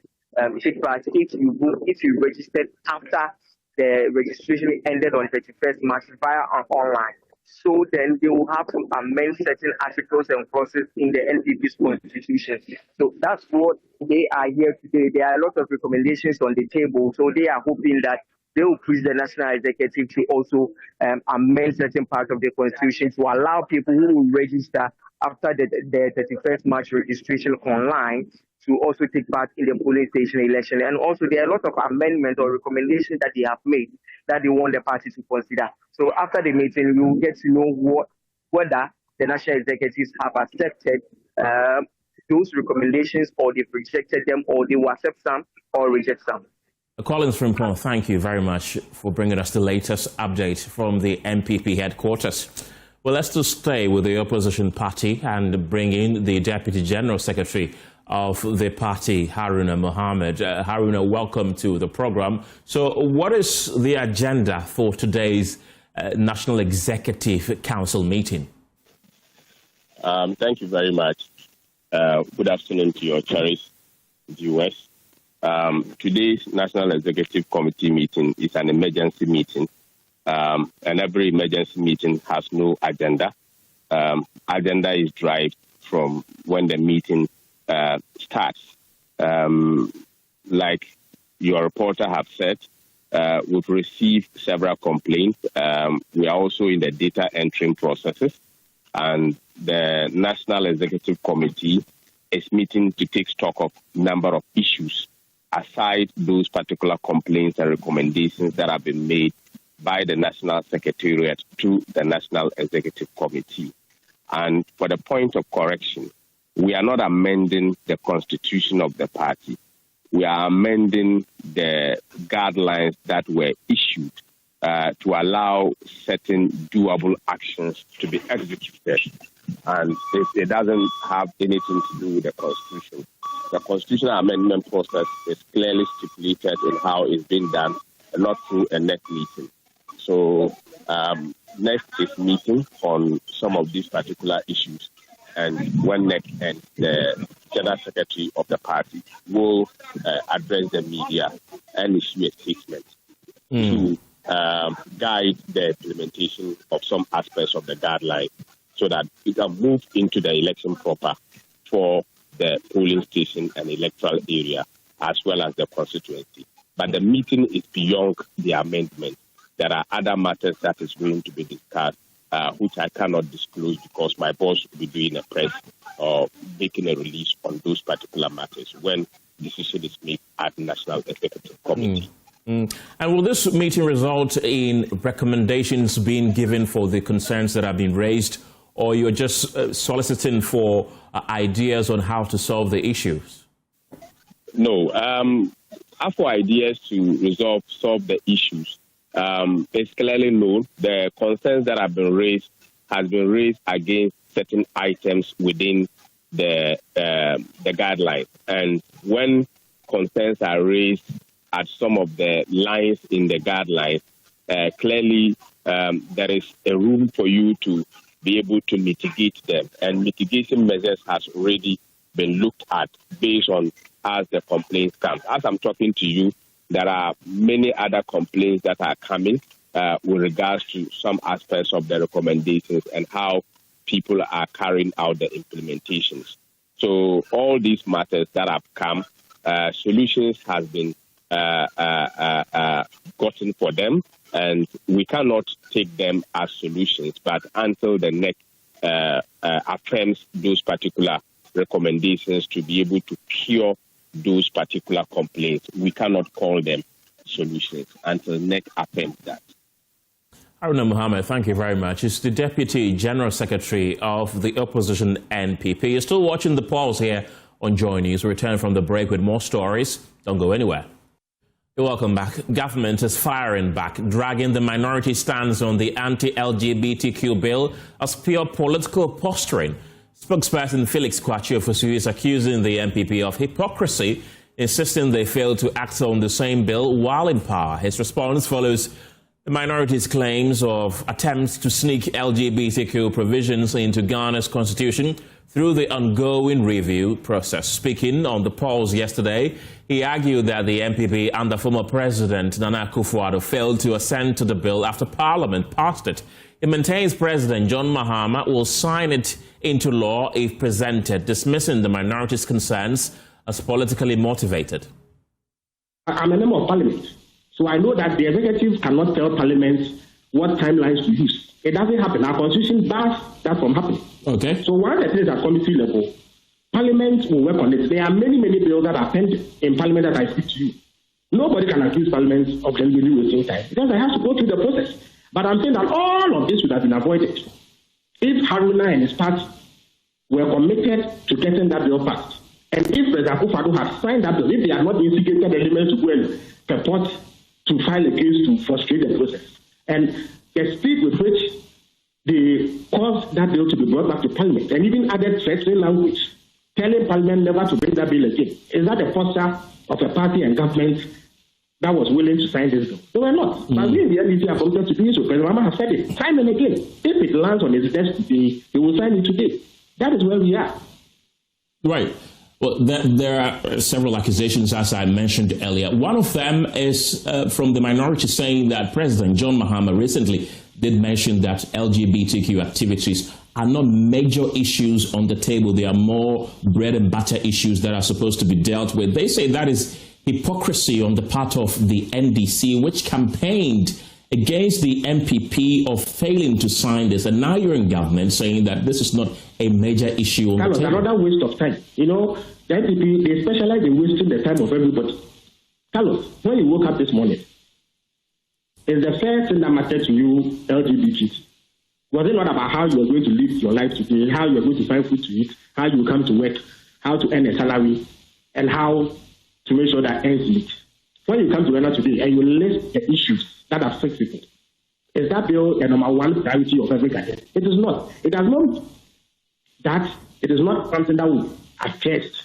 take part if you registered after the registration ended on 31st March via online. So then they will have to amend certain articles and clauses in the NPP's constitution. So that's what they are here today. There are a lot of recommendations on the table. So they are hoping that they will push the National Executive to also amend certain parts of the constitution to allow people who will register after the 31st March registration online to also take part in the polling station election. And also there are a lot of amendments or recommendations that they have made that they want the party to consider. So after the meeting, we will get to know whether the national executives have accepted those recommendations, or they've rejected them, or they will accept some or reject some. Collins Frimpong, thank you very much for bringing us the latest update from the NPP headquarters. Well, let's just stay with the opposition party and bring in the Deputy General Secretary of the party, Haruna Mohammed. Haruna, welcome to the program. So what is the agenda for today's National Executive Council meeting? Thank you very much. Good afternoon to your cherished viewers. Today's National Executive Committee meeting is an emergency meeting, and every emergency meeting has no agenda. Agenda is derived from when the meeting starts. Like your reporter have said, we've received several complaints. We are also in the data entering processes, and the National Executive Committee is meeting to take stock of number of issues aside those particular complaints and recommendations that have been made by the National Secretariat to the National Executive Committee. And for the point of correction, we are not amending the constitution of the party. We are amending the guidelines that were issued to allow certain doable actions to be executed. And it doesn't have anything to do with the constitution. The constitutional amendment process is clearly stipulated in how it's been done, not through a NEC meeting. So NEC is meeting on some of these particular issues. And when NEC ends, the General Secretary of the party will address the media and issue a statement to guide the implementation of some aspects of the guideline so that it can move into the election proper for the polling station and electoral area, as well as the constituency. But the meeting is beyond the amendment. There are other matters that is going to be discussed, which I cannot disclose because my boss will be doing a press or making a release on those particular matters when decision is made at the National Executive Committee. And will this meeting result in recommendations being given for the concerns that have been raised, or you're just soliciting for ideas on how to solve the issues? No, for ideas to solve the issues. It's clearly known the concerns that have been raised has been raised against certain items within the guidelines. And when concerns are raised at some of the lines in the guidelines, clearly there is a room for you to be able to mitigate them. And mitigation measures has already been looked at based on as the complaints come. As I'm talking to you, there are many other complaints that are coming with regards to some aspects of the recommendations and how people are carrying out the implementations. So all these matters that have come, solutions has been gotten for them, and we cannot take them as solutions, but until the NEC affirms those particular recommendations to be able to cure those particular complaints, we cannot call them solutions until NEC affirms that. Haruna Mohammed, thank you very much. He's the Deputy General Secretary of the opposition NPP. You're still watching the polls here on JoyNews. We'll return from the break with more stories. Don't go anywhere. Welcome back. Government is firing back, dragging the minority stance on the anti-LGBTQ bill as pure political posturing. Spokesperson Felix Kwakye is accusing the MPP of hypocrisy, insisting they failed to act on the same bill while in power. His response follows the minority's claims of attempts to sneak LGBTQ provisions into Ghana's constitution through the ongoing review process. Speaking on the pause yesterday, he argued that the MPP under former President Nana Akufo-Addo failed to assent to the bill after Parliament passed it. He maintains President John Mahama will sign it into law if presented, dismissing the minority's concerns as politically motivated. I'm a member of Parliament, so I know that the executive cannot tell Parliament what timelines to use. It doesn't happen. Our constitution bars that from happening. Okay. So one of the things at committee level, Parliament will work on it. There are many bills that are pending in Parliament that I speak to you. Nobody can accuse Parliament of deliberately wasting time because they have to go through the process. But I'm saying that all of this would have been avoided if Haruna and his party were committed to getting that bill passed. And if President Akufo-Addo had signed that bill, if they had not instigated elements to go and purport to file a case to frustrate the process, and the speed with which they caused that bill to be brought back to Parliament, and even added threatening language, telling Parliament never to bring that bill again, is that the posture of a party and government that was willing to sign this bill? They were not. But we in the LDC are committed to doing so. President Mahama has said it time and again. If it lands on his desk today, he will sign it today. That is where we are. Right. Well, there are several accusations, as I mentioned earlier. One of them is from the minority saying that President John Mahama recently did mention that LGBTQ activities are not major issues on the table. They are more bread and butter issues that are supposed to be dealt with. They say that is hypocrisy on the part of the NDC, which campaigned against the MPP of failing to sign this. And now you're in government saying that this is not a major issue on the table. Another waste of time. You know, the MPP, they specialize in wasting the time of everybody. Carlos, when you woke up this morning, is the first thing that mattered to you LGBT? Was it not about how you are going to live your life today, how you are going to find food to eat, how you come to work, how to earn a salary, and how to make sure that ends meet? When you come to Ghana today and you list the issues that affect people, is that bill the number one priority of every Ghanaian? It is not. It does not. That it is not something that will affect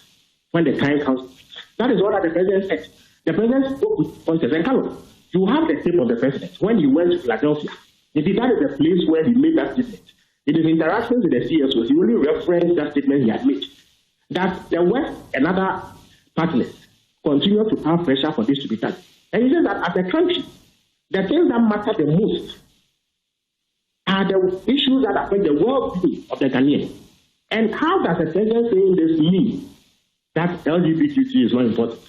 when the time comes. That is what the president said. The president spoke with pointers. And Carlos, you have the tape of the president when he went to Philadelphia. Indeed, that is the place where he made that statement. In his interactions with the CSOs, he only referenced that statement he had made. That the West and other partners continue to have pressure for this to be done. And he says that as a country, the things that matter the most are the issues that affect the well-being of the Ghanaian. And how does the president saying this mean that LGBTQ is not important?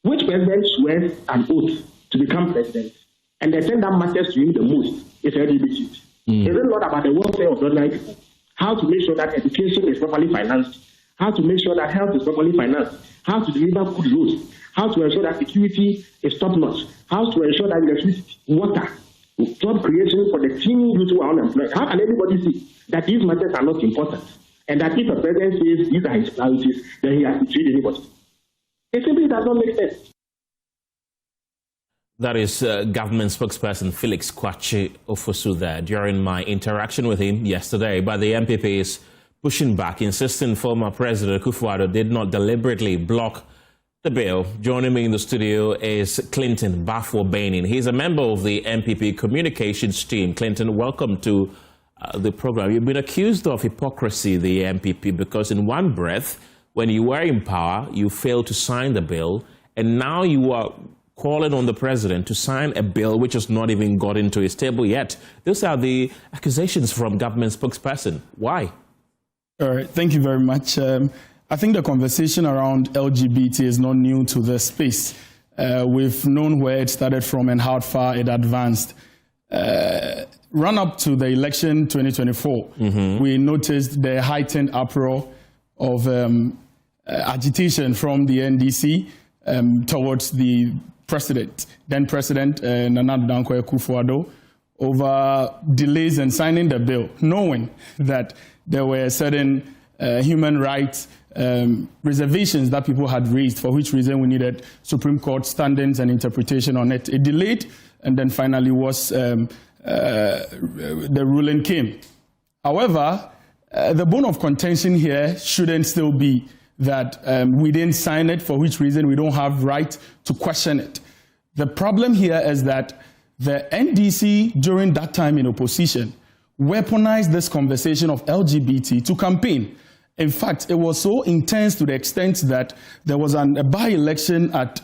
Which president swears an oath to become president, and the thing that matters to him the most is LGBT? Is it not about the welfare of ordinary people? How to make sure that education is properly financed? How to make sure that health is properly financed? How to deliver good roads? How to ensure that security is top-notch? How to ensure that electricity, water, job creation for the teeny youth who are unemployed? How can anybody see that these matters are not important? And that if a president says these are his priorities, then he has to treat anybody. It simply does not make sense. That is government spokesperson Felix Kwakye there during my interaction with him yesterday. But the MPP is pushing back, insisting former President Akufo-Addo did not deliberately block the bill. Joining me in the studio is Clinton Baffour. He's a member of the MPP communications team. Clinton, welcome to the program. You've been accused of hypocrisy, the MPP, because in one breath, when you were in power, you failed to sign the bill, and now you are calling on the president to sign a bill which has not even got into his table yet. Those are the accusations from government spokesperson. Why? All right, thank you very much. I think the conversation around LGBT is not new to this space. We've known where it started from and how far it advanced. Run up to the election 2024, we noticed the heightened uproar of agitation from the NDC towards the president, then President Nana Akufo-Addo, over delays in signing the bill, knowing that there were certain human rights reservations that people had raised, for which reason we needed Supreme Court standings and interpretation on it. It delayed, and then finally was the ruling came. However, the bone of contention here shouldn't still be that we didn't sign it, for which reason we don't have right to question it. The problem here is that the NDC, during that time in opposition, weaponized this conversation of LGBT to campaign. In fact, it was so intense to the extent that there was a by-election at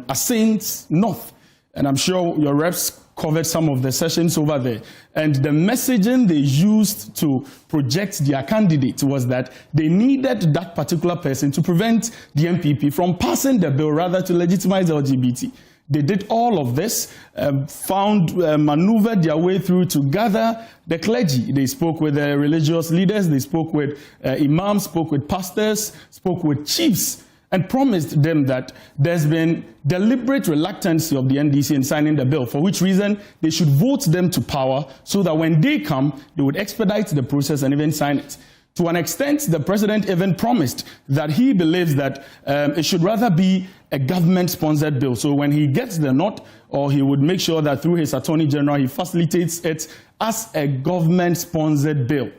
Assaints North, and I'm sure your reps covered some of the sessions over there. And the messaging they used to project their candidate was that they needed that particular person to prevent the MPP from passing the bill, rather to legitimize LGBT. They did all of this, maneuvered their way through to gather the clergy. They spoke with the religious leaders, they spoke with imams, spoke with pastors, spoke with chiefs, and promised them that there's been deliberate reluctance of the NDC in signing the bill, for which reason they should vote them to power so that when they come, they would expedite the process and even sign it. To an extent, the president even promised that he believes that it should rather be a government-sponsored bill. So when he gets the nod, or he would make sure that through his attorney general, he facilitates it as a government-sponsored bill.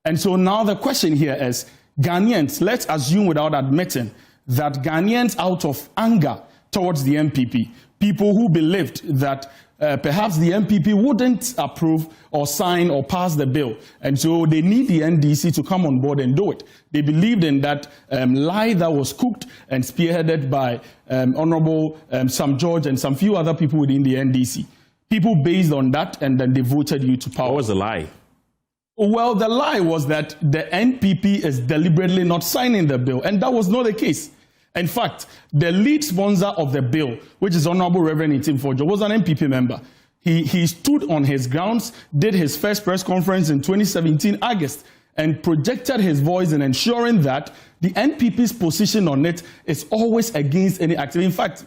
And so now the question here is, Ghanaians, let's assume without admitting that Ghanaians, out of anger towards the MPP, people who believed that perhaps the MPP wouldn't approve or sign or pass the bill, and so they need the NDC to come on board and do it. They believed in that lie that was cooked and spearheaded by Honorable Sam George and some few other people within the NDC. People based on that, and then they voted you to power. What was the lie? Well, the lie was that the NPP is deliberately not signing the bill, and that was not the case. In fact, the lead sponsor of the bill, which is Honorable Reverend Itim Forjo, was an MPP member. He stood on his grounds, did his first press conference in 2017 August, and projected his voice in ensuring that the NPP's position on it is always against any activity. In fact,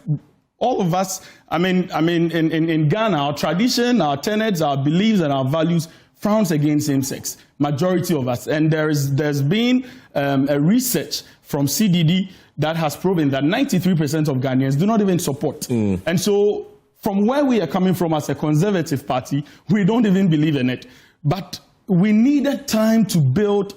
all of us, in Ghana, our tradition, our tenets, our beliefs, and our values frowns against same-sex, majority of us. And there's been a research from CDD that has proven that 93% of Ghanaians do not even support. And so from where we are coming from as a conservative party, we don't even believe in it. But we needed time to build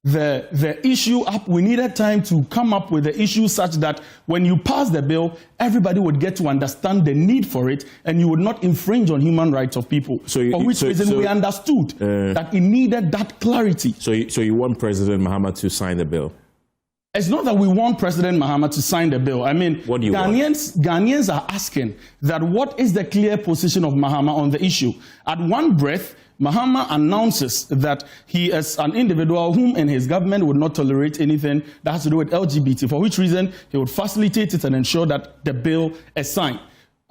the issue up. We needed time to come up with the issue such that when you pass the bill, everybody would get to understand the need for it, and you would not infringe on human rights of people. For which reason we understood that it needed that clarity. So you want President Mahama to sign the bill? It's not that we want President Mahama to sign the bill. I mean, what do you Ghanaians are asking that what is the clear position of Mahama on the issue? At one breath, Mahama announces that he is an individual whom in his government would not tolerate anything that has to do with LGBT, for which reason he would facilitate it and ensure that the bill is signed.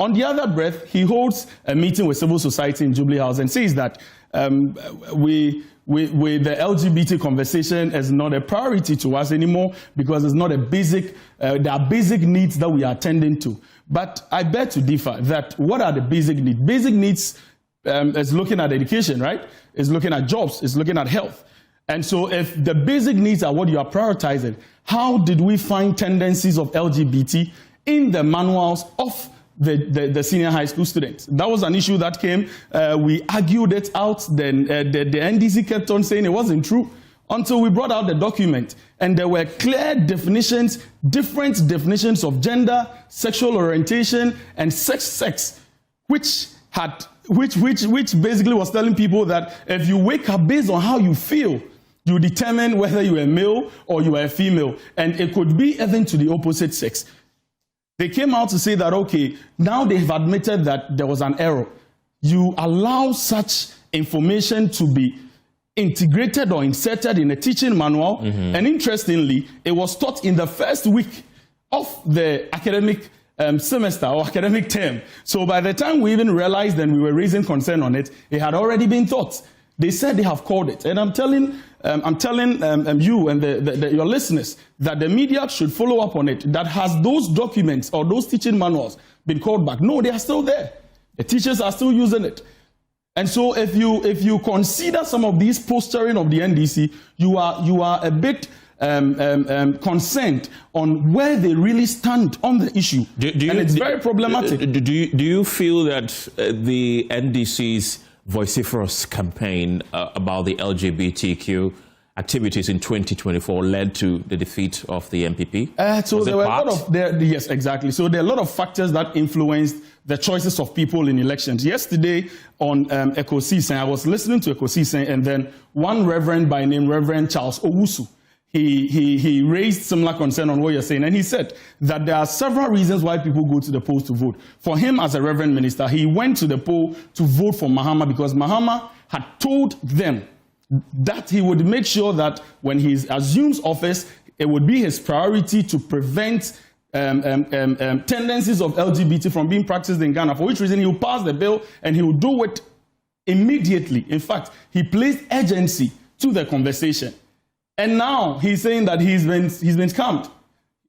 On the other breath, he holds a meeting with civil society in Jubilee House and says that the LGBT conversation is not a priority to us anymore because it's not a basic, there are basic needs that we are attending to. But I beg to differ that what are the basic needs? Basic needs is looking at education, right? It's looking at jobs, it's looking at health. And so if the basic needs are what you are prioritizing, how did we find tendencies of LGBT in the manuals of the senior high school students? That was an issue that came. We argued it out. Then the NDC kept on saying it wasn't true until we brought out the document. And there were clear definitions, different definitions of gender, sexual orientation, and sex, which basically was telling people that if you wake up based on how you feel, you determine whether you are a male or you are a female. And it could be even to the opposite sex. They came out to say that, okay, now they have admitted that there was an error. You allow such information to be integrated or inserted in a teaching manual. And interestingly, it was taught in the first week of the academic semester or academic term. So by the time we even realized and we were raising concern on it, it had already been taught. They said they have called it. And I'm telling you and your listeners that the media should follow up on it. That has those documents or those teaching manuals been called back? No, they are still there. The teachers are still using it. And so if you consider some of these posturing of the NDC, you are a bit concerned on where they really stand on the issue. And it's very problematic. Do you feel that the NDC's vociferous campaign about the LGBTQ activities in 2024 led to the defeat of the MPP? So there were a lot of, yes, exactly. So there are a lot of factors that influenced the choices of people in elections. Yesterday on Echo Season, I was listening to Echo Season, and then one reverend by name Reverend Charles Owusu, he raised similar concern on what you're saying, and he said that there are several reasons why people go to the polls to vote. For him, as a reverend minister, he went to the poll to vote for Mahama because Mahama had told them that he would make sure that when he assumes office, it would be his priority to prevent tendencies of LGBT from being practiced in Ghana, for which reason he will pass the bill and he will do it immediately. In fact, he placed urgency to the conversation. And now he's saying that he's been scammed.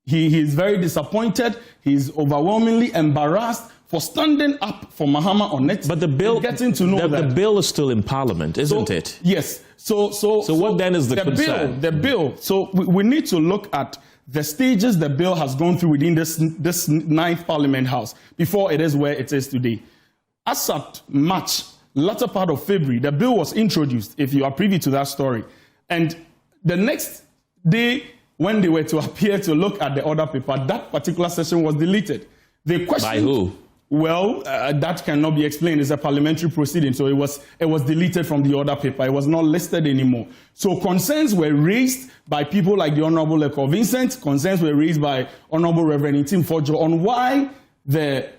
He is very disappointed. He's overwhelmingly embarrassed for standing up for Mahama on it. But the bill, getting to know the bill is still in Parliament, isn't it? Yes. So what then is the concern? The bill. So we need to look at the stages the bill has gone through within this 9th Parliament House before it is where it is today. As at March, latter part of February, the bill was introduced, if you are privy to that story. And the next day, when they were to appear to look at the order paper, that particular session was deleted. They questioned, by who? Well, that cannot be explained. It's a parliamentary proceeding, so it was deleted from the order paper. It was not listed anymore. So concerns were raised by people like the Honourable Eko Vincent. Concerns were raised by Honourable Reverend Itim Fojo on why the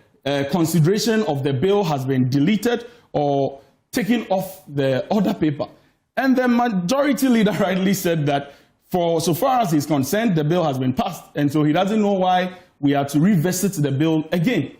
consideration of the bill has been deleted or taken off the order paper. And the majority leader rightly said that for so far as he's concerned, the bill has been passed, and so he doesn't know why we are to revisit the bill again.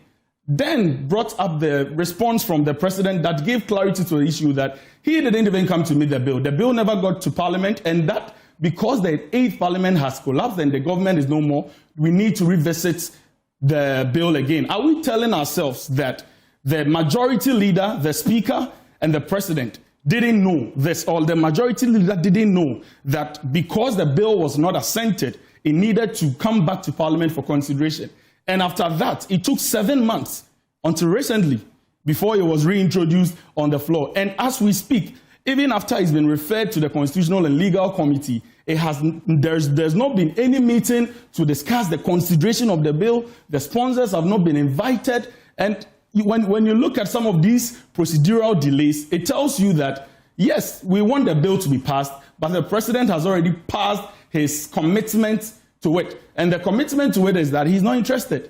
Then brought up the response from the president that gave clarity to the issue that he didn't even come to meet the bill. The bill never got to Parliament, and that because the 8th Parliament has collapsed and the government is no more, we need to revisit the bill again. Are we telling ourselves that the majority leader, the speaker, and the president didn't know this, or the majority leader didn't know that because the bill was not assented, it needed to come back to Parliament for consideration? And after that, it took 7 months until recently before it was reintroduced on the floor. And as we speak, even after it's been referred to the Constitutional and Legal Committee, there's not been any meeting to discuss the consideration of the bill. The sponsors have not been invited. And when you look at some of these procedural delays, it tells you that, yes, we want the bill to be passed, but the president has already passed his commitment to it. And the commitment to it is that he's not interested.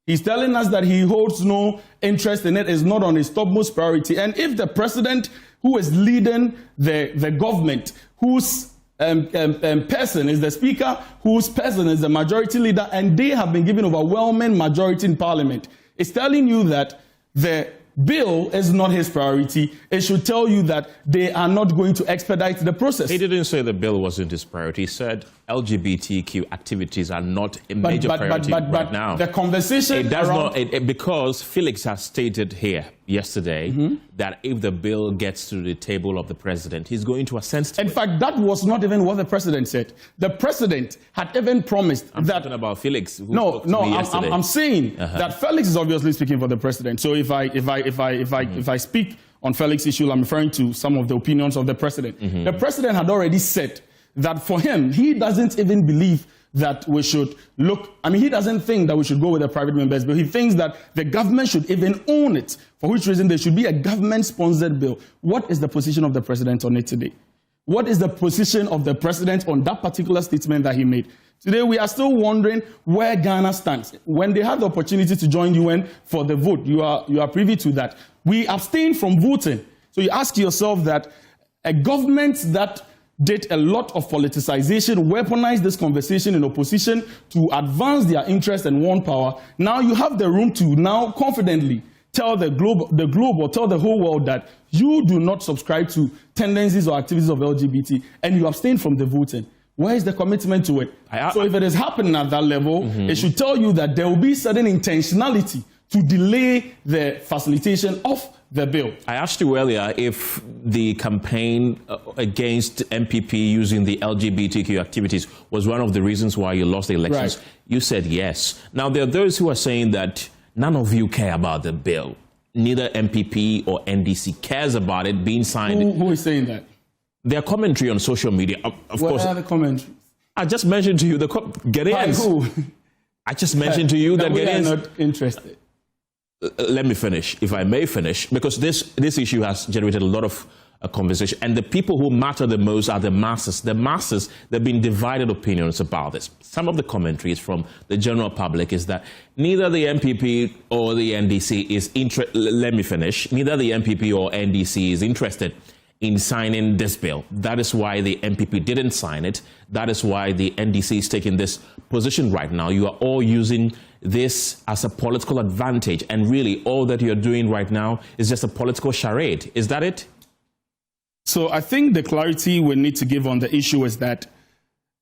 He's telling us that he holds no interest in it, is not on his topmost priority. And if the president who is leading the government, whose person is the speaker, whose person is the majority leader, and they have been given overwhelming majority in Parliament, it's telling you that the bill is not his priority. It should tell you that they are not going to expedite the process. He didn't say the bill wasn't his priority. He said LGBTQ activities are not a major priority right now. The conversation it does not, because Felix has stated here yesterday that if the bill gets to the table of the president, he's going to assent to it. In fact, that was not even what the president said. The president had even promised I'm that... talking about Felix, who No, spoke to me yesterday. I'm saying that Felix is obviously speaking for the president. So if I speak on Felix's issue, I'm referring to some of the opinions of the president. The president had already said that for him, he doesn't even believe that we should look, he doesn't think that we should go with the private members bill. He thinks that the government should even own it, for which reason there should be a government-sponsored bill. What is the position of the president on it today? What is the position of the president on that particular statement that he made? Today, we are still wondering where Ghana stands. When they had the opportunity to join UN for the vote, you are privy to that. We abstained from voting. So you ask yourself that a government that did a lot of politicization, weaponized this conversation in opposition to advance their interest and want power. Now you have the room to now confidently tell the globe or tell the whole world that you do not subscribe to tendencies or activities of LGBT and you abstain from the voting. Where is the commitment to it? So if it is happening at that level, it should tell you that there will be certain intentionality to delay the facilitation of the bill. I asked you earlier if the campaign against MPP using the LGBTQ activities was one of the reasons why you lost the elections. Right. You said yes. Now, there are those who are saying that none of you care about the bill. neither MPP or NDC cares about it being signed. Who is saying that? Their commentary on social media. Of course. What are the commentaries? I just mentioned to you the Ghanaians. Who? I just mentioned to you that Ghanaians are not interested. Let me finish, if I may finish, because this issue has generated a lot of conversation, and the people who matter the most are the masses. The masses, there have been divided opinions about this. Some of the commentaries from the general public is that neither the MPP or the NDC is let me finish. Neither the MPP or NDC is interested in signing this bill. That is why the MPP didn't sign it. That is why the NDC is taking this position right now. You are all using this as a political advantage, and really all that you're doing right now is just a political charade. Is that it? So I think the clarity we need to give on the issue is that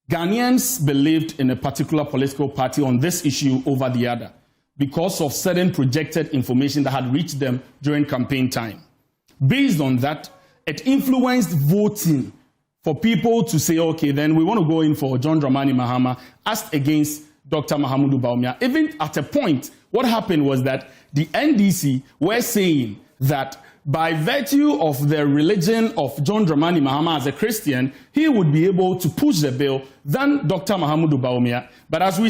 Ghanaians believed in a particular political party on this issue over the other because of certain projected information that had reached them during campaign time. Based on that, it influenced voting for people to say, okay, then we want to go in for John Dramani Mahama as against Dr. Mahamudu Bawumia. Even at a point, what happened was that the NDC were saying that by virtue of the religion of John Dramani Mahama as a Christian, he would be able to push the bill than Dr. Mahamudu Bawumia. But as we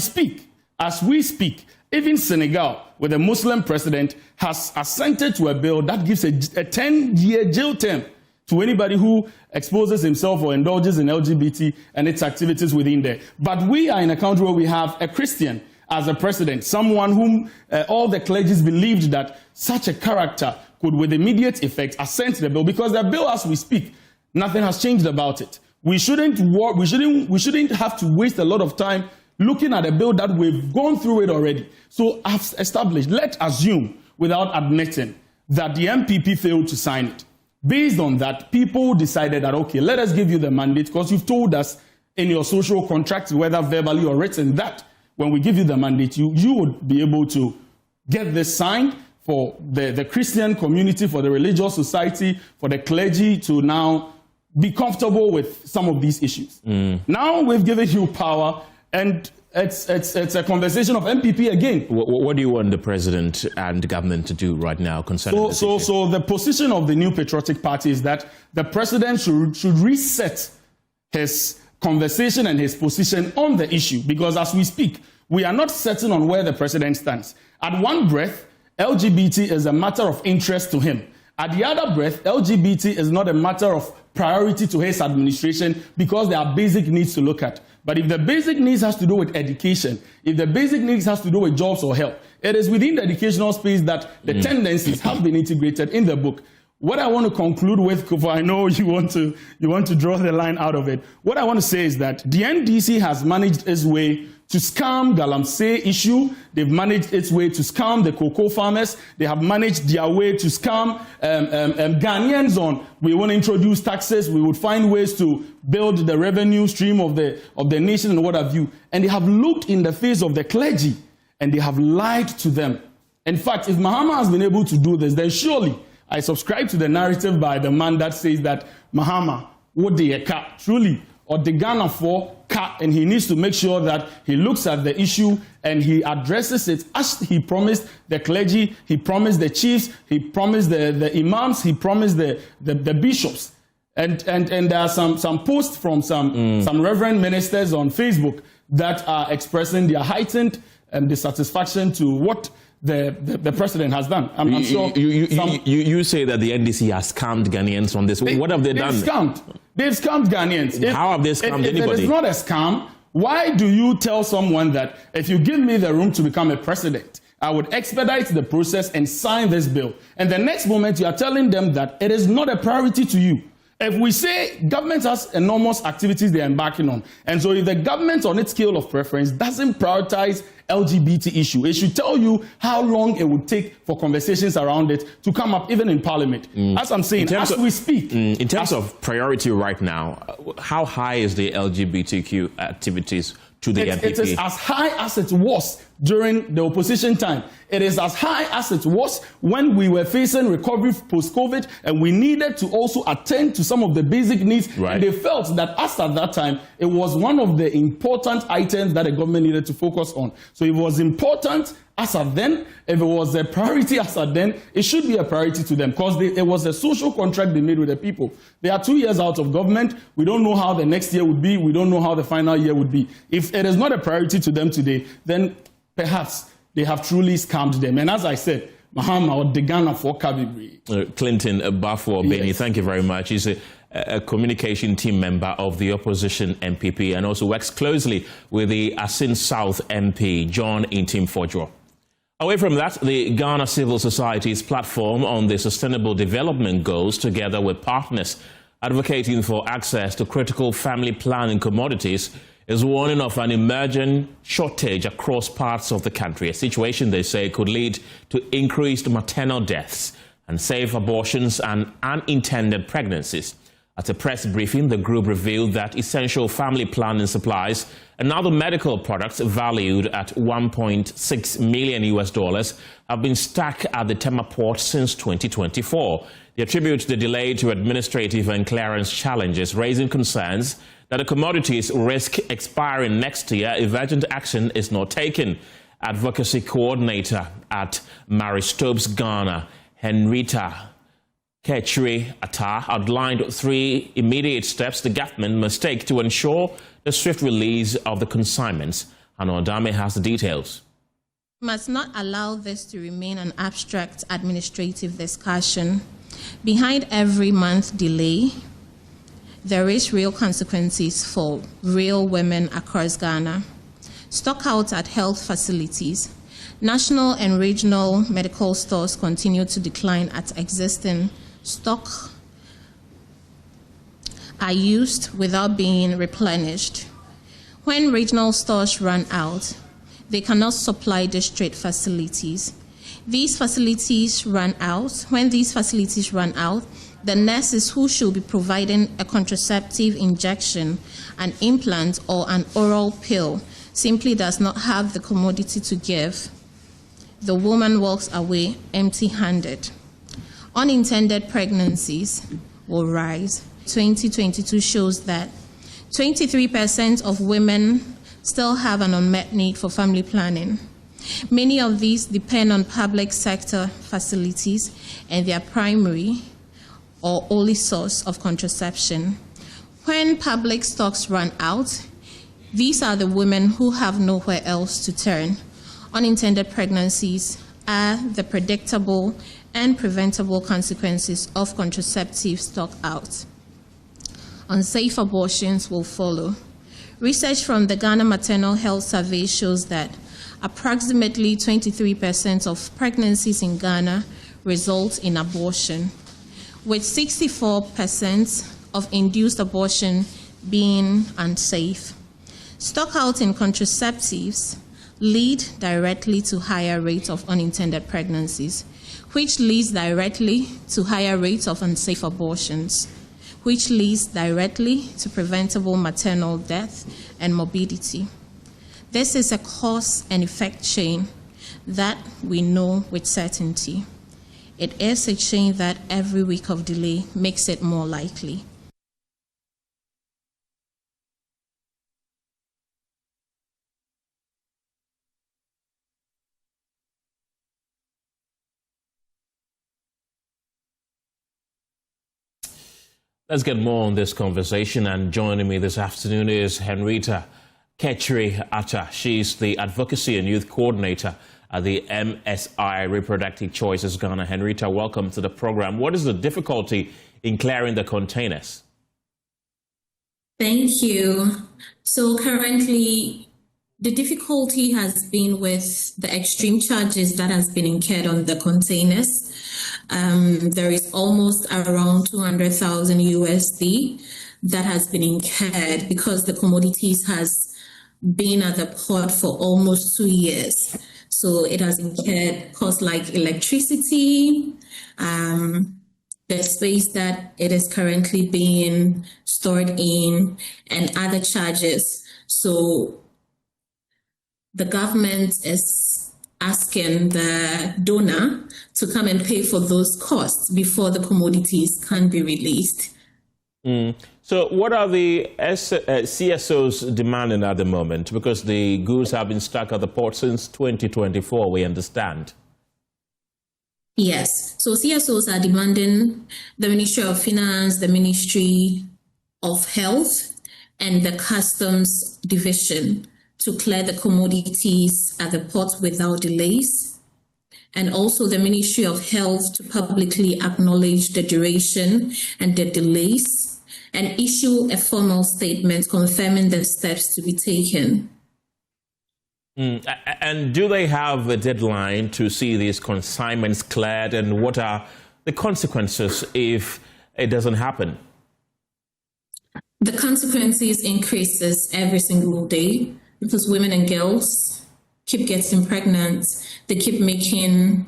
speak, even Senegal, with a Muslim president, has assented to a bill that gives a 10-year jail term to anybody who exposes himself or indulges in LGBT and its activities within there. But we are in a country where we have a Christian as a president, someone whom all the clergy believed that such a character could with immediate effect assent to the bill, because the bill as we speak, nothing has changed about it. We shouldn't have to waste a lot of time looking at a bill that we've gone through it already. So I've established, let's assume without admitting that the MPP failed to sign it. Based on that, people decided that, okay, let us give you the mandate because you've told us in your social contract, whether verbally or written, that when we give you the mandate, you would be able to get this signed for the Christian community, for the religious society, for the clergy to now be comfortable with some of these issues. Now we've given you power, and it's a conversation of MPP again. What do you want the president and the government to do right now concerning this issue? So the position of the New Patriotic Party is that the president should reset his conversation and his position on the issue, because as we speak, we are not certain on where the president stands. At one breath, LGBT is a matter of interest to him. At the other breath, LGBT is not a matter of priority to his administration because there are basic needs to look at. But if the basic needs has to do with education, if the basic needs has to do with jobs or health, it is within the educational space that the tendencies have been integrated in the book. What I want to conclude with, Kufu, I know you want to draw the line out of it. What I want to say is that the NDC has managed its way to scam Galamsey issue. They've managed its way to scam the cocoa farmers. They have managed their way to scam Ghanaians on, we want to introduce taxes, we would find ways to build the revenue stream of the nation and what have you. And they have looked in the face of the clergy and they have lied to them. In fact, if Mahama has been able to do this, then surely I subscribe to the narrative by the man that says that Mahama would be a cat, truly, or the Ghana for cat, and he needs to make sure that he looks at the issue and he addresses it as he promised the clergy, he promised the chiefs, he promised the imams, he promised the bishops. And there are some posts from some reverend ministers on Facebook that are expressing their heightened dissatisfaction to what the president has done. I'm sure you say that the NDC has scammed Ghanaians on this. What have they done? They've scammed Ghanaians. How have they scammed anybody? If it is not a scam, why do you tell someone that if you give me the room to become a president, I would expedite the process and sign this bill? And the next moment you are telling them that it is not a priority to you. If we say government has enormous activities they are embarking on, and so if the government on its scale of preference doesn't prioritize LGBT issue, it should tell you how long it would take for conversations around it to come up even in parliament. As I'm saying, as we speak. In terms of priority right now, how high is the LGBTQ activities to the MPP? It is as high as it was during the opposition time. It is as high as it was when we were facing recovery post-COVID, and we needed to also attend to some of the basic needs. Right. They felt that as at that time, it was one of the important items that the government needed to focus on. So it was important as at then. If it was a priority as at then, it should be a priority to them, because it was a social contract they made with the people. They are 2 years out of government. We don't know how the next year would be. We don't know how the final year would be. If it is not a priority to them today, then perhaps they have truly scammed them. And as I said, Mahama or the Ghana for Kabibri. Clinton Baffour, Benny, Yes. thank you very much. He's a communication team member of the opposition MPP and also works closely with the Asin South MP, John Intim-Fodjo. Away from that, the Ghana Civil Society's platform on the Sustainable Development Goals, together with partners advocating for access to critical family planning commodities, is warning of an emerging shortage across parts of the country, a situation they say could lead to increased maternal deaths, unsafe abortions and unintended pregnancies. At a press briefing, the group revealed that essential family planning supplies and other medical products valued at $1.6 million have been stuck at the Tema port since 2024. They attribute the delay to administrative and clearance challenges, raising concerns that the commodities risk expiring next year if urgent action is not taken. Advocacy coordinator at Maristobes Ghana, Henrietta Ketchri-Atta, outlined 3 immediate steps the government must take to ensure the swift release of the consignments. Anodame has the details. We must not allow this to remain an abstract administrative discussion. Behind every month delay, there is real consequences for real women across Ghana. Stockouts at health facilities. National and regional medical stores continue to decline at existing stock are used without being replenished. When regional stores run out, they cannot supply district facilities. These facilities run out. When these facilities run out, the nurses who should be providing a contraceptive injection, an implant, or an oral pill simply does not have the commodity to give. The woman walks away empty-handed. Unintended pregnancies will rise. 2022 shows that 23% of women still have an unmet need for family planning. Many of these depend on public sector facilities and their primary or only source of contraception. When public stocks run out, these are the women who have nowhere else to turn. Unintended pregnancies are the predictable and preventable consequences of contraceptive stock out. Unsafe abortions will follow. Research from the Ghana Maternal Health Survey shows that approximately 23% of pregnancies in Ghana result in abortion, with 64% of induced abortion being unsafe. Stockout in contraceptives lead directly to higher rates of unintended pregnancies, which leads directly to higher rates of unsafe abortions, which leads directly to preventable maternal death and morbidity. This is a cause and effect chain that we know with certainty. It is a chain that every week of delay makes it more likely. Let's get more on this conversation, and joining me this afternoon is Henrietta Ketchri-Atta. She's the Advocacy and Youth Coordinator at the MSI Reproductive Choices Ghana. Henrietta, welcome to the program. What is the difficulty in clearing the containers? Thank you. So currently, the difficulty has been with the extreme charges that has been incurred on the containers. There is almost around 200,000 USD that has been incurred because the commodities has been at the port for almost 2 years. So it has incurred costs like electricity, the space that it is currently being stored in, and other charges. So the government is asking the donor to come and pay for those costs before the commodities can be released. So what are the CSOs demanding at the moment? Because the goods have been stuck at the port since 2024, we understand. Yes. So CSOs are demanding the Ministry of Finance, the Ministry of Health, and the Customs Division to clear the commodities at the port without delays. And also the Ministry of Health to publicly acknowledge the duration and the delays and issue a formal statement confirming the steps to be taken. And do they have a deadline to see these consignments cleared, and what are the consequences if it doesn't happen? The consequences increases every single day because women and girls keep getting pregnant. They keep making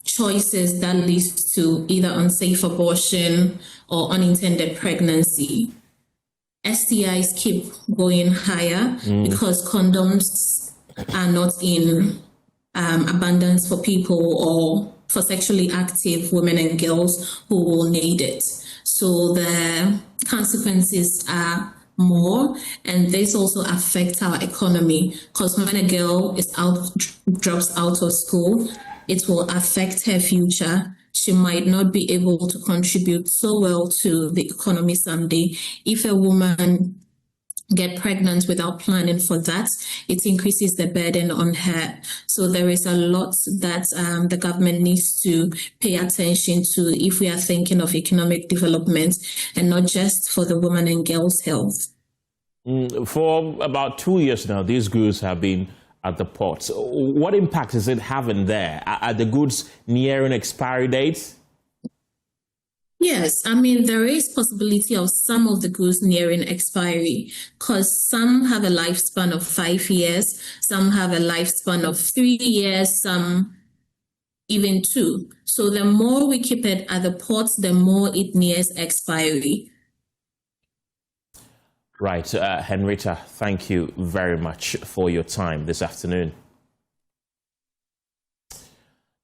choices that leads to either unsafe abortion or unintended pregnancy. STIs keep going higher because condoms are not in abundance for people or for sexually active women and girls who will need it. So the consequences are more, and this also affects our economy because when a girl drops out of school, it will affect her future. She might not be able to contribute so well to the economy someday. If a woman get pregnant without planning for that, it increases the burden on her. So there is a lot that the government needs to pay attention to if we are thinking of economic development and not just for the woman and girls' health. For about 2 years now, these goods have been at the ports. What impact is it having there? Are the goods nearing expiry dates? Yes, I mean, there is possibility of some of the goods nearing expiry because some have a lifespan of 5 years, some have a lifespan of 3 years, some even 2. So the more we keep it at the ports, the more it nears expiry. Right. Henrietta, thank you very much for your time this afternoon.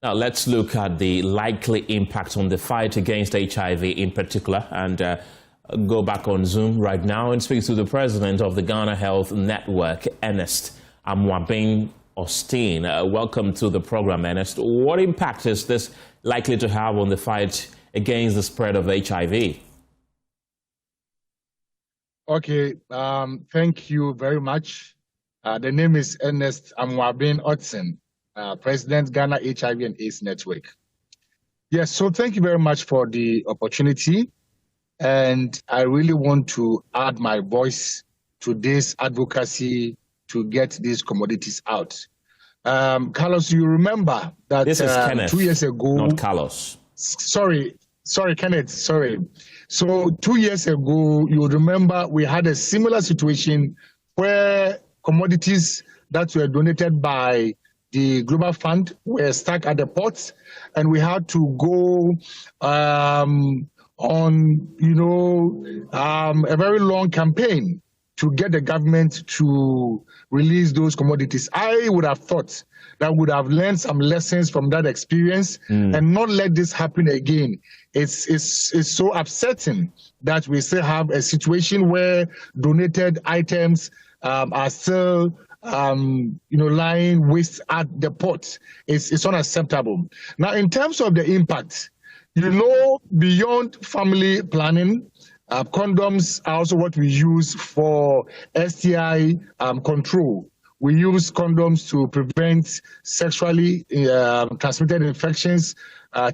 Now, let's look at the likely impact on the fight against HIV in particular and go back on Zoom right now and speak to the president of the Ghana Health Network, Ernest Amwabin Austin. Welcome to the program, Ernest. What impact is this likely to have on the fight against the spread of HIV? Okay, thank you very much. The name is Ernest Amwabin Austin. President, Ghana HIV and AIDS Network. Yes, so thank you very much for the opportunity. And I really want to add my voice to this advocacy to get these commodities out. Carlos, you remember that this is Kenneth, 2 years ago... Not Carlos. Sorry, Kenneth, sorry. So 2 years ago, you remember we had a similar situation where commodities that were donated by the Global Fund were stuck at the ports, and we had to go on, a very long campaign to get the government to release those commodities. I would have thought that would have learned some lessons from that experience and not let this happen again. It's so upsetting that we still have a situation where donated items are still lying waste at the port. It's unacceptable. Now, in terms of the impact, beyond family planning, condoms are also what we use for STI control. We use condoms to prevent sexually transmitted infections,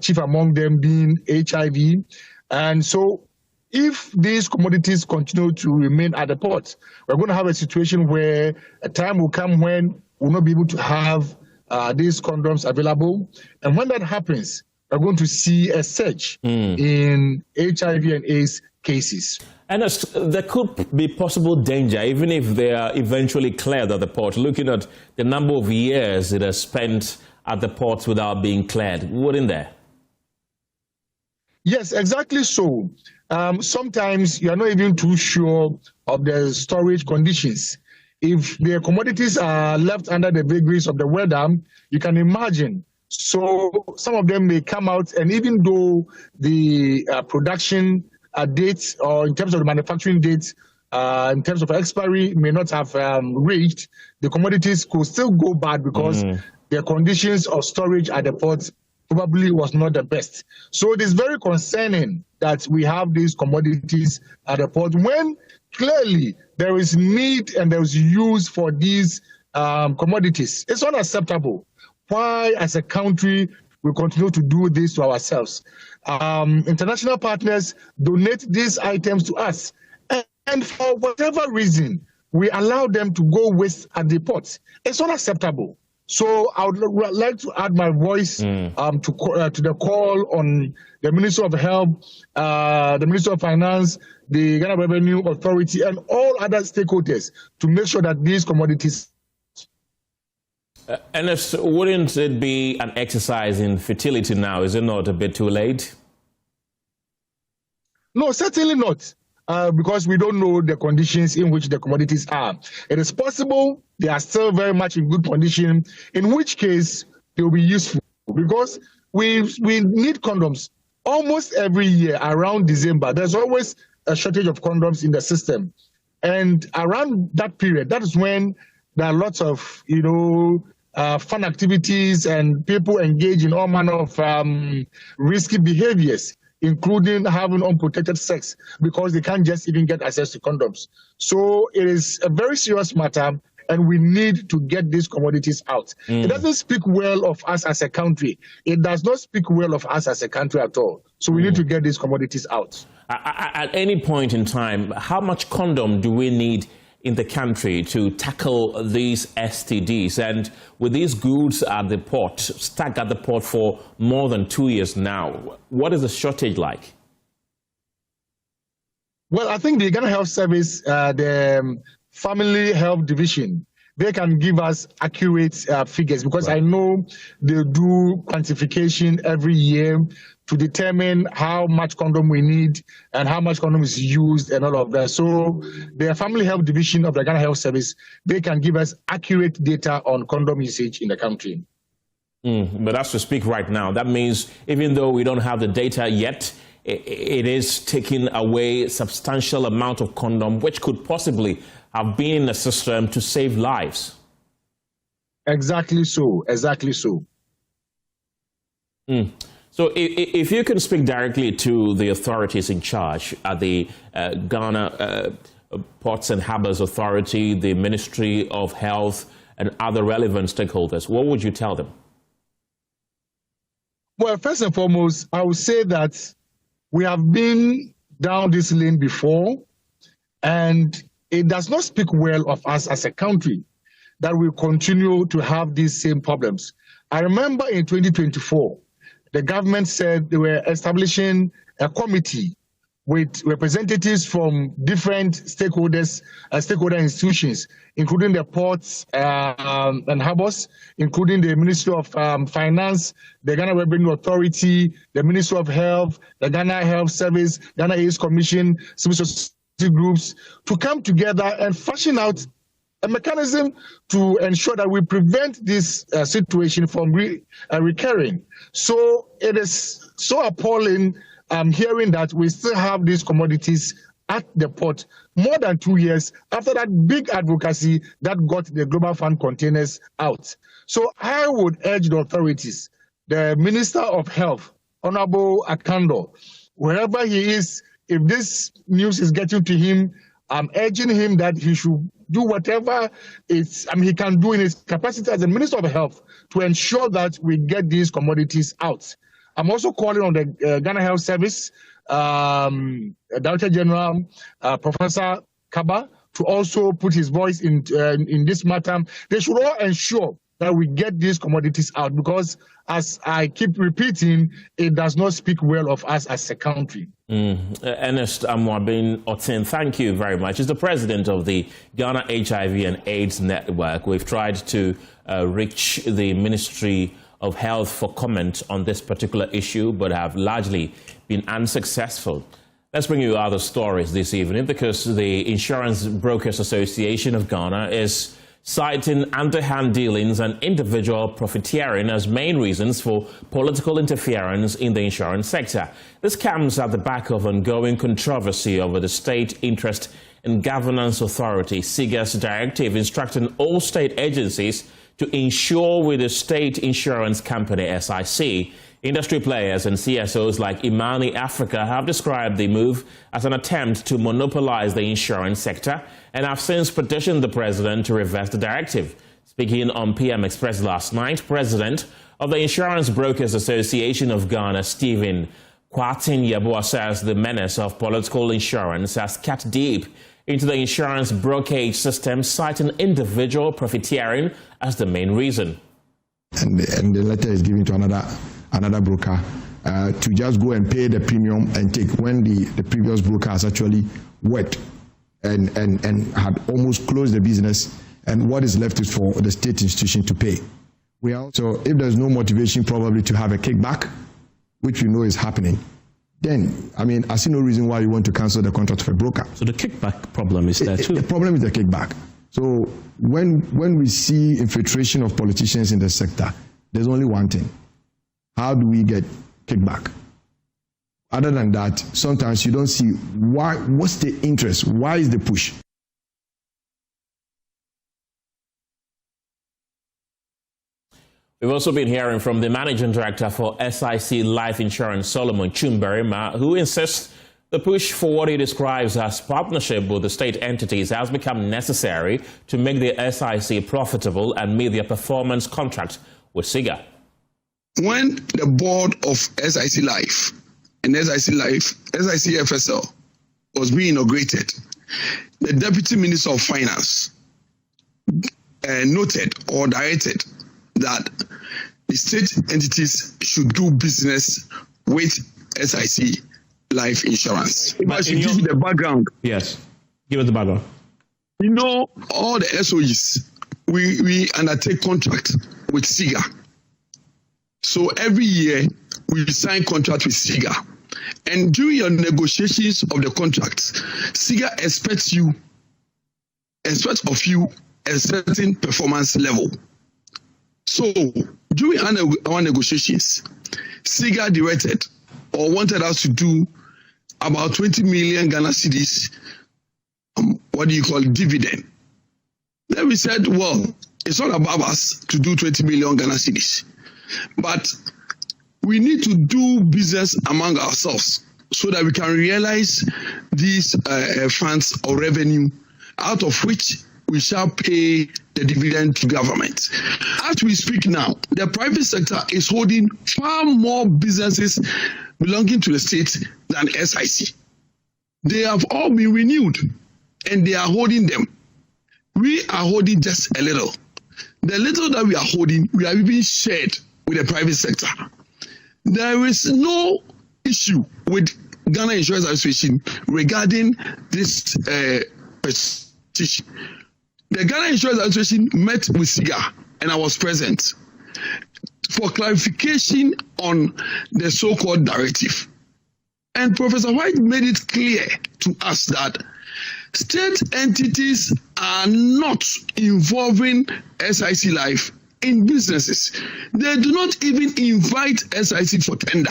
chief among them being HIV. And so if these commodities continue to remain at the port, we're going to have a situation where a time will come when we'll not be able to have these condoms available. And when that happens, we're going to see a surge in HIV and AIDS cases. And there could be possible danger, even if they are eventually cleared at the port, looking at the number of years it has spent at the ports without being cleared, wouldn't there? Yes, exactly so. Sometimes you're not even too sure of the storage conditions. if the commodities are left under the vagaries of the weather, you can imagine. So some of them may come out, and even though the production dates, or in terms of the manufacturing dates, in terms of expiry, may not have reached, the commodities could still go bad because the conditions of storage at the ports probably was not the best. So it is very concerning that we have these commodities at the port when clearly there is need and there is use for these commodities. It's unacceptable. Why, as a country, we continue to do this to ourselves? International partners donate these items to us, and for whatever reason, we allow them to go waste at the ports. It's unacceptable. So I would like to add my voice to the call on the Minister of Health, the Minister of Finance, the Ghana Revenue Authority, and all other stakeholders to make sure that these commodities. Ernest, wouldn't it be an exercise in futility now? Is it not a bit too late? No, certainly not. Because we don't know the conditions in which the commodities are. It is possible they are still very much in good condition, in which case they will be useful. Because we need condoms almost every year around December. There's always a shortage of condoms in the system. And around that period, that is when there are lots of, fun activities and people engage in all manner of risky behaviors, including having unprotected sex, because they can't just even get access to condoms. So it is a very serious matter, and we need to get these commodities out. It doesn't speak well of us as a country. It does not speak well of us as a country at all. So we need to get these commodities out. At any point in time, how much condom do we need in the country to tackle these STDs? And with these goods at the port, stuck at the port for more than 2 years now, what is the shortage like? Well, I think the Ghana Health Service, the Family Health Division, they can give us accurate figures, because I know they do quantification every year to determine how much condom we need and how much condom is used and all of that. So the Family Health Division of the Ghana Health Service, they can give us accurate data on condom usage in the country. But as we speak right now, that means even though we don't have the data yet, it is taking away a substantial amount of condom, which could possibly have been in the system to save lives. Exactly so. Exactly so. So if you can speak directly to the authorities in charge at the Ghana Ports and Harbours Authority, the Ministry of Health, and other relevant stakeholders, what would you tell them? Well, first and foremost, I would say that we have been down this lane before, and it does not speak well of us as a country that we continue to have these same problems. I remember in 2024, the government said they were establishing a committee with representatives from different stakeholders, stakeholder institutions, including the ports and harbours, including the Ministry of Finance, the Ghana Revenue Authority, the Ministry of Health, the Ghana Health Service, Ghana AIDS Commission, civil society groups, to come together and fashion out a mechanism to ensure that we prevent this situation from recurring. So it is so appalling hearing that we still have these commodities at the port more than 2 years after that big advocacy that got the Global Fund containers out. So I would urge the authorities, the Minister of Health, Honorable Akando, wherever he is, if this news is getting to him, I'm urging him that he should do whatever he can do in his capacity as a Minister of Health to ensure that we get these commodities out. I'm also calling on the Ghana Health Service, Director General, Professor Kaba, to also put his voice in this matter. They should all ensure that we get these commodities out, because, as I keep repeating, it does not speak well of us as a country. Ernest Amwabin Otin, thank you very much. As the president of the Ghana HIV and AIDS Network, we've tried to reach the Ministry of Health for comment on this particular issue, but have largely been unsuccessful. Let's bring you other stories this evening because the Insurance Brokers Association of Ghana is citing underhand dealings and individual profiteering as main reasons for political interference in the insurance sector. This comes at the back of ongoing controversy over the State Interest in Governance Authority, SIGA's directive instructing all state agencies to insure with the state insurance company SIC. Industry players and CSOs like Imani Africa have described the move as an attempt to monopolize the insurance sector and have since petitioned the president to reverse the directive. Speaking on PM Express last night, President of the Insurance Brokers Association of Ghana, Stephen Kwatin Yeboah, says the menace of political insurance has cut deep into the insurance brokerage system, citing individual profiteering as the main reason. And the letter is given to another broker to just go and pay the premium and take when the previous broker has actually worked and had almost closed the business, and what is left is for the state institution to pay. So if there's no motivation probably to have a kickback, which we know is happening, then, I mean, I see no reason why you want to cancel the contract of a broker. So the kickback problem is there too? The problem is the kickback. So when we see infiltration of politicians in the sector, there's only one thing. How do we get kickback? Other than that, sometimes you don't see why. What's the interest? Why is the push? We've also been hearing from the managing director for SIC Life Insurance, Solomon Chumberima, who insists the push for what he describes as partnership with the state entities has become necessary to make the SIC profitable and meet their performance contract with SIGA. When the board of SIC Life and SIC FSL was being inaugurated, the Deputy Minister of Finance noted or directed that the state entities should do business with SIC Life Insurance. If I should give you the background. Yes, give us the background. You know, all the SOEs, we undertake contract with SIGA. So every year, we sign contract with SIGA. And during your negotiations of the contracts, SIGA expects of you a certain performance level. So during our negotiations, SIGA directed or wanted us to do about 20 million Ghana cedis, dividend. Then we said, well, it's not above us to do 20 million Ghana cedis, but we need to do business among ourselves so that we can realize these funds or revenue, out of which we shall pay the dividend to government. As we speak now, the private sector is holding far more businesses belonging to the state than SIC. They have all been renewed and they are holding them. We are holding just a little. The little that we are holding, we are even shared with the private sector. There is no issue with Ghana Insurance Association regarding this petition. The Ghana Insurance Association met with SIGA and I was present for clarification on the so-called directive. And Professor White made it clear to us that state entities are not involving SIC Life in businesses. They do not even invite SIC for tender.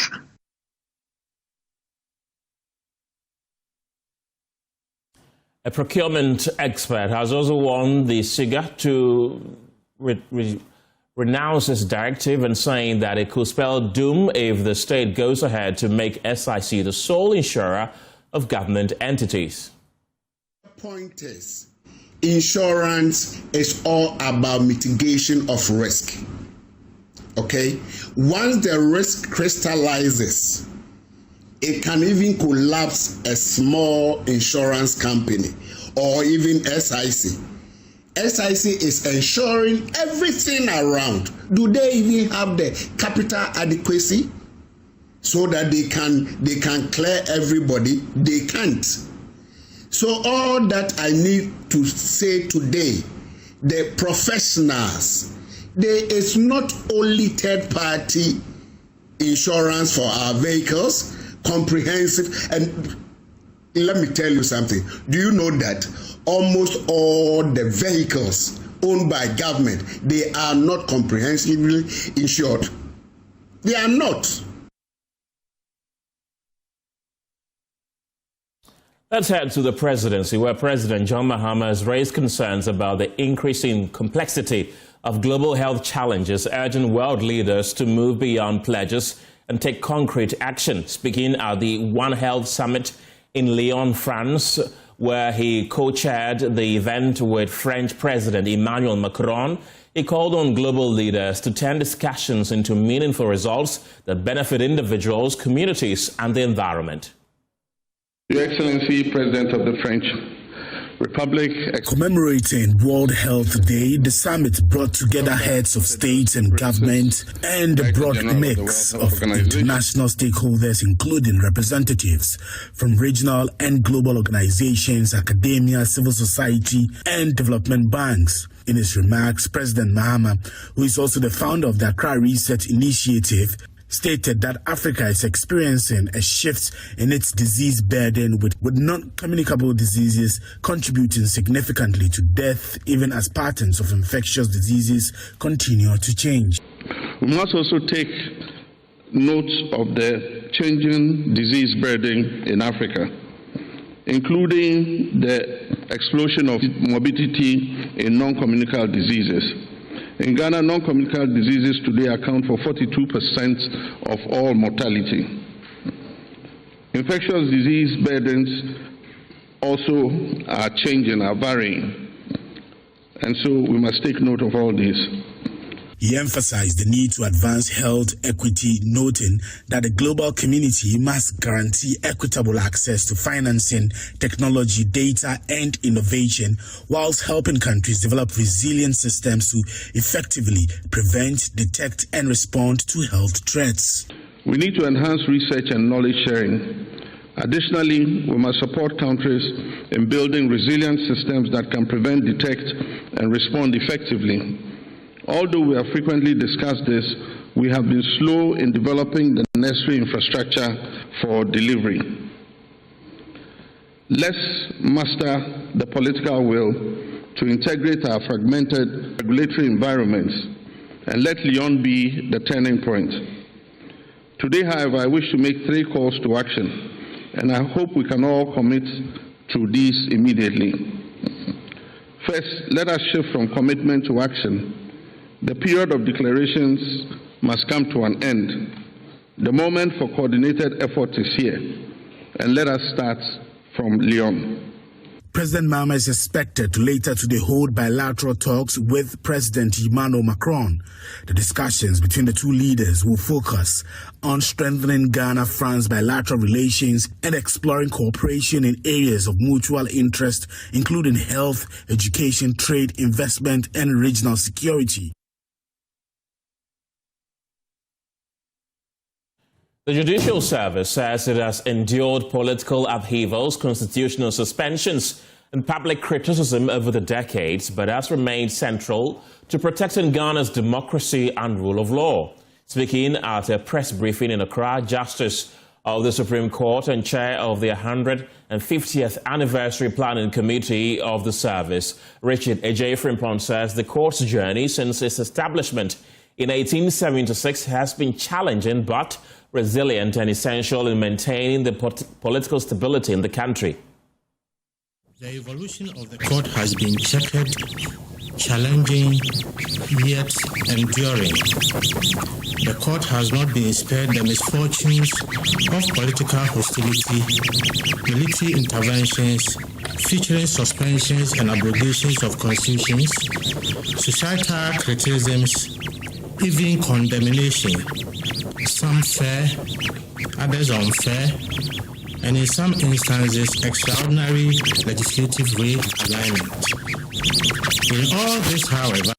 A procurement expert has also warned the SIGA to renounce its directive and saying that it could spell doom if the state goes ahead to make SIC the sole insurer of government entities. The point is, insurance is all about mitigation of risk. Okay? Once the risk crystallizes, it can even collapse a small insurance company or even SIC. SIC is ensuring everything around. Do they even have the capital adequacy so that they can clear everybody? They can't. So all that I need to say today, the professionals, there is not only third-party insurance for our vehicles, comprehensive, and let me tell you something. Do you know that almost all the vehicles owned by government, they are not comprehensively insured? They are not. Let's head to the presidency, where President John Mahama has raised concerns about the increasing complexity of global health challenges, urging world leaders to move beyond pledges and take concrete action. Speaking at the One Health Summit in Lyon, France, where he co-chaired the event with French President Emmanuel Macron, he called on global leaders to turn discussions into meaningful results that benefit individuals, communities, and the environment. Your Excellency, President of the French Republic. Commemorating World Health Day, the summit brought together heads of states and government and a broad mix of international stakeholders, including representatives from regional and global organizations, academia, civil society, and development banks. In his remarks, President Mahama, who is also the founder of the Accra Research Initiative, stated that Africa is experiencing a shift in its disease burden, with non-communicable diseases contributing significantly to death, even as patterns of infectious diseases continue to change. We must also take note of the changing disease burden in Africa, including the explosion of morbidity in non-communicable diseases. In Ghana, non-communicable diseases today account for 42% of all mortality. Infectious disease burdens also are changing, are varying. And so we must take note of all this. He emphasized the need to advance health equity, noting that the global community must guarantee equitable access to financing, technology, data, and innovation, whilst helping countries develop resilient systems to effectively prevent, detect, and respond to health threats. We need to enhance research and knowledge sharing. Additionally, we must support countries in building resilient systems that can prevent, detect, and respond effectively. Although we have frequently discussed this, we have been slow in developing the necessary infrastructure for delivery. Let's muster the political will to integrate our fragmented regulatory environments and let Lyon be the turning point. Today, however, I wish to make 3 calls to action, and I hope we can all commit to these immediately. First, let us shift from commitment to action. The period of declarations must come to an end. The moment for coordinated effort is here, and let us start from Lyon. President Mahama is expected to later today hold bilateral talks with President Emmanuel Macron. The discussions between the two leaders will focus on strengthening Ghana-France bilateral relations and exploring cooperation in areas of mutual interest, including health, education, trade, investment, and regional security. The Judicial Service says it has endured political upheavals, constitutional suspensions, and public criticism over the decades, but has remained central to protecting Ghana's democracy and rule of law. Speaking at a press briefing in Accra, Justice of the Supreme Court and Chair of the 150th Anniversary Planning Committee of the Service, Richard Ejefrimpong, says the court's journey since its establishment in 1876 has been challenging but resilient and essential in maintaining the political stability in the country. The evolution of the court has been checkered, challenging, yet enduring. The court has not been spared the misfortunes of political hostility, military interventions, featuring suspensions and abrogations of constitutions, societal criticisms, even condemnation, some fair, others unfair, and in some instances, extraordinary legislative realignment. In all this, however,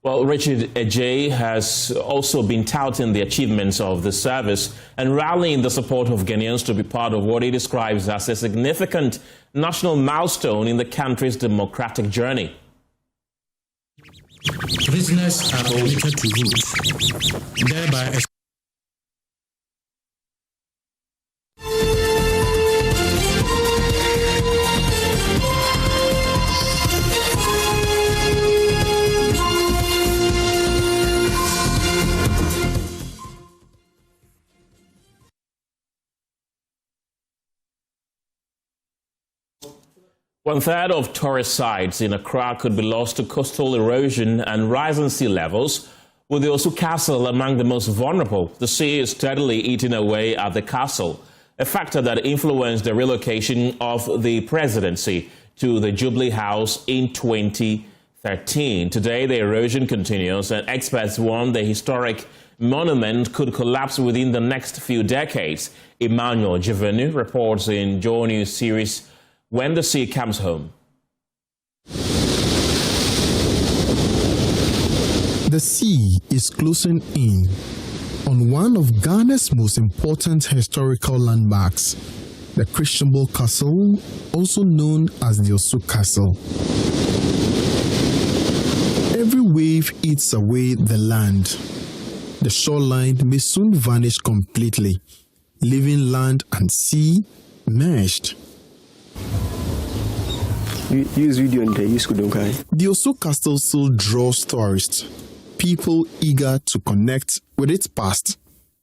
Well, Richard Ejay has also been touting the achievements of the service and rallying the support of Ghanaians to be part of what he describes as a significant national milestone in the country's democratic journey. Prisoners are permitted to vote, thereby 1/3 of tourist sites in Accra could be lost to coastal erosion and rising sea levels, with the Osu Castle among the most vulnerable. The sea is steadily eating away at the castle, a factor that influenced the relocation of the presidency to the Jubilee House in 2013. Today, the erosion continues, and experts warn the historic monument could collapse within the next few decades. Emmanuel Jivenu reports in JoyNews series When the Sea Comes Home. The sea is closing in on one of Ghana's most important historical landmarks, the Christianball Castle, also known as the Osu Castle. Every wave eats away the land. The shoreline may soon vanish completely, leaving land and sea merged. The Osu Castle still draws tourists, people eager to connect with its past.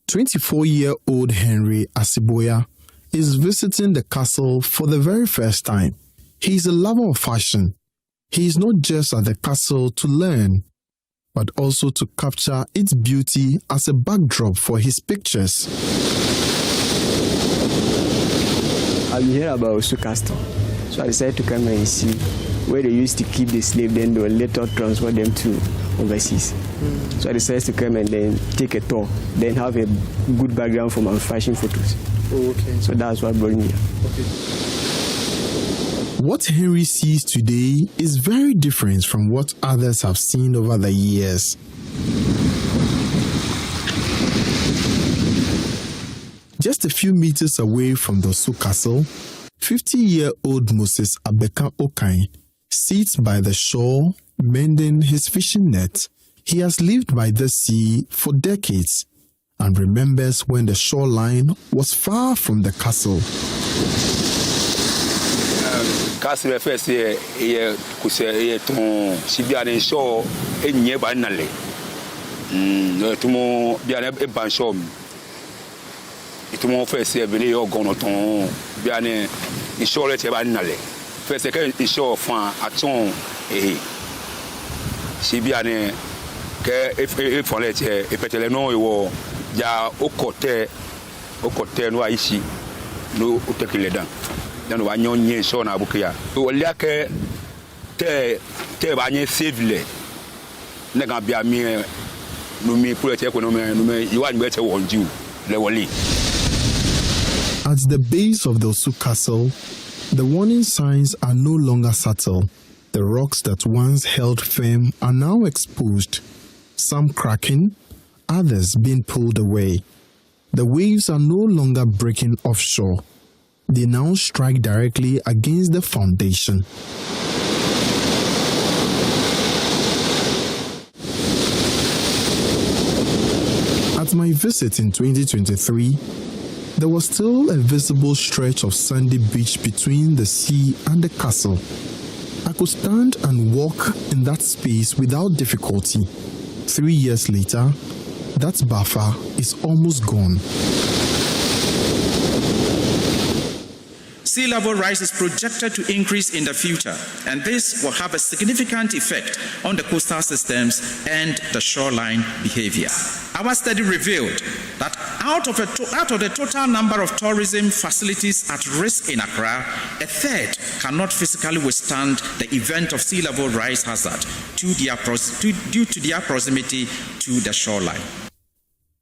24-year-old Henry Asiboya is visiting the castle for the very first time. He is a lover of fashion. He is not just at the castle to learn, but also to capture its beauty as a backdrop for his pictures. I've heard about Osu Castle, so I decided to come and see where they used to keep the slaves, then they will later transport them to overseas. So I decided to come and then take a tour, then have a good background for my fashion photos. Oh, okay. So that's what brought me here. Okay. What Henry sees today is very different from what others have seen over the years. Just a few meters away from the Osu Castle, 50-year-old Moses Abeka Okai sits by the shore mending his fishing net. He has lived by the sea for decades and remembers when the shoreline was far from the castle. Castle first year to Sibian shore in nearby Nale. Tomo Biane Banshom. It more first year, Billy or Gonoton, Biane, in shore at Nale. First, second, in shore fan at Ton, Sibiane, if for it, a peteleno, ya Ocote, no Ishi, no Utekiledan. Then one young year, Shona Bukia. To Lake Te Banye Civile, Negabia me, no me, put economy, you want better on you, Lewally. At the base of the Osu Castle, the warning signs are no longer subtle. The rocks that once held firm are now exposed, some cracking, others being pulled away. The waves are no longer breaking offshore. They now strike directly against the foundation. At my visit in 2023, there was still a visible stretch of sandy beach between the sea and the castle. I could stand and walk in that space without difficulty. 3 years later, that buffer is almost gone. Sea level rise is projected to increase in the future, and this will have a significant effect on the coastal systems and the shoreline behavior. Our study revealed that out of the total number of tourism facilities at risk in Accra, 1/3 cannot physically withstand the event of sea level rise hazard due to their proximity to the shoreline.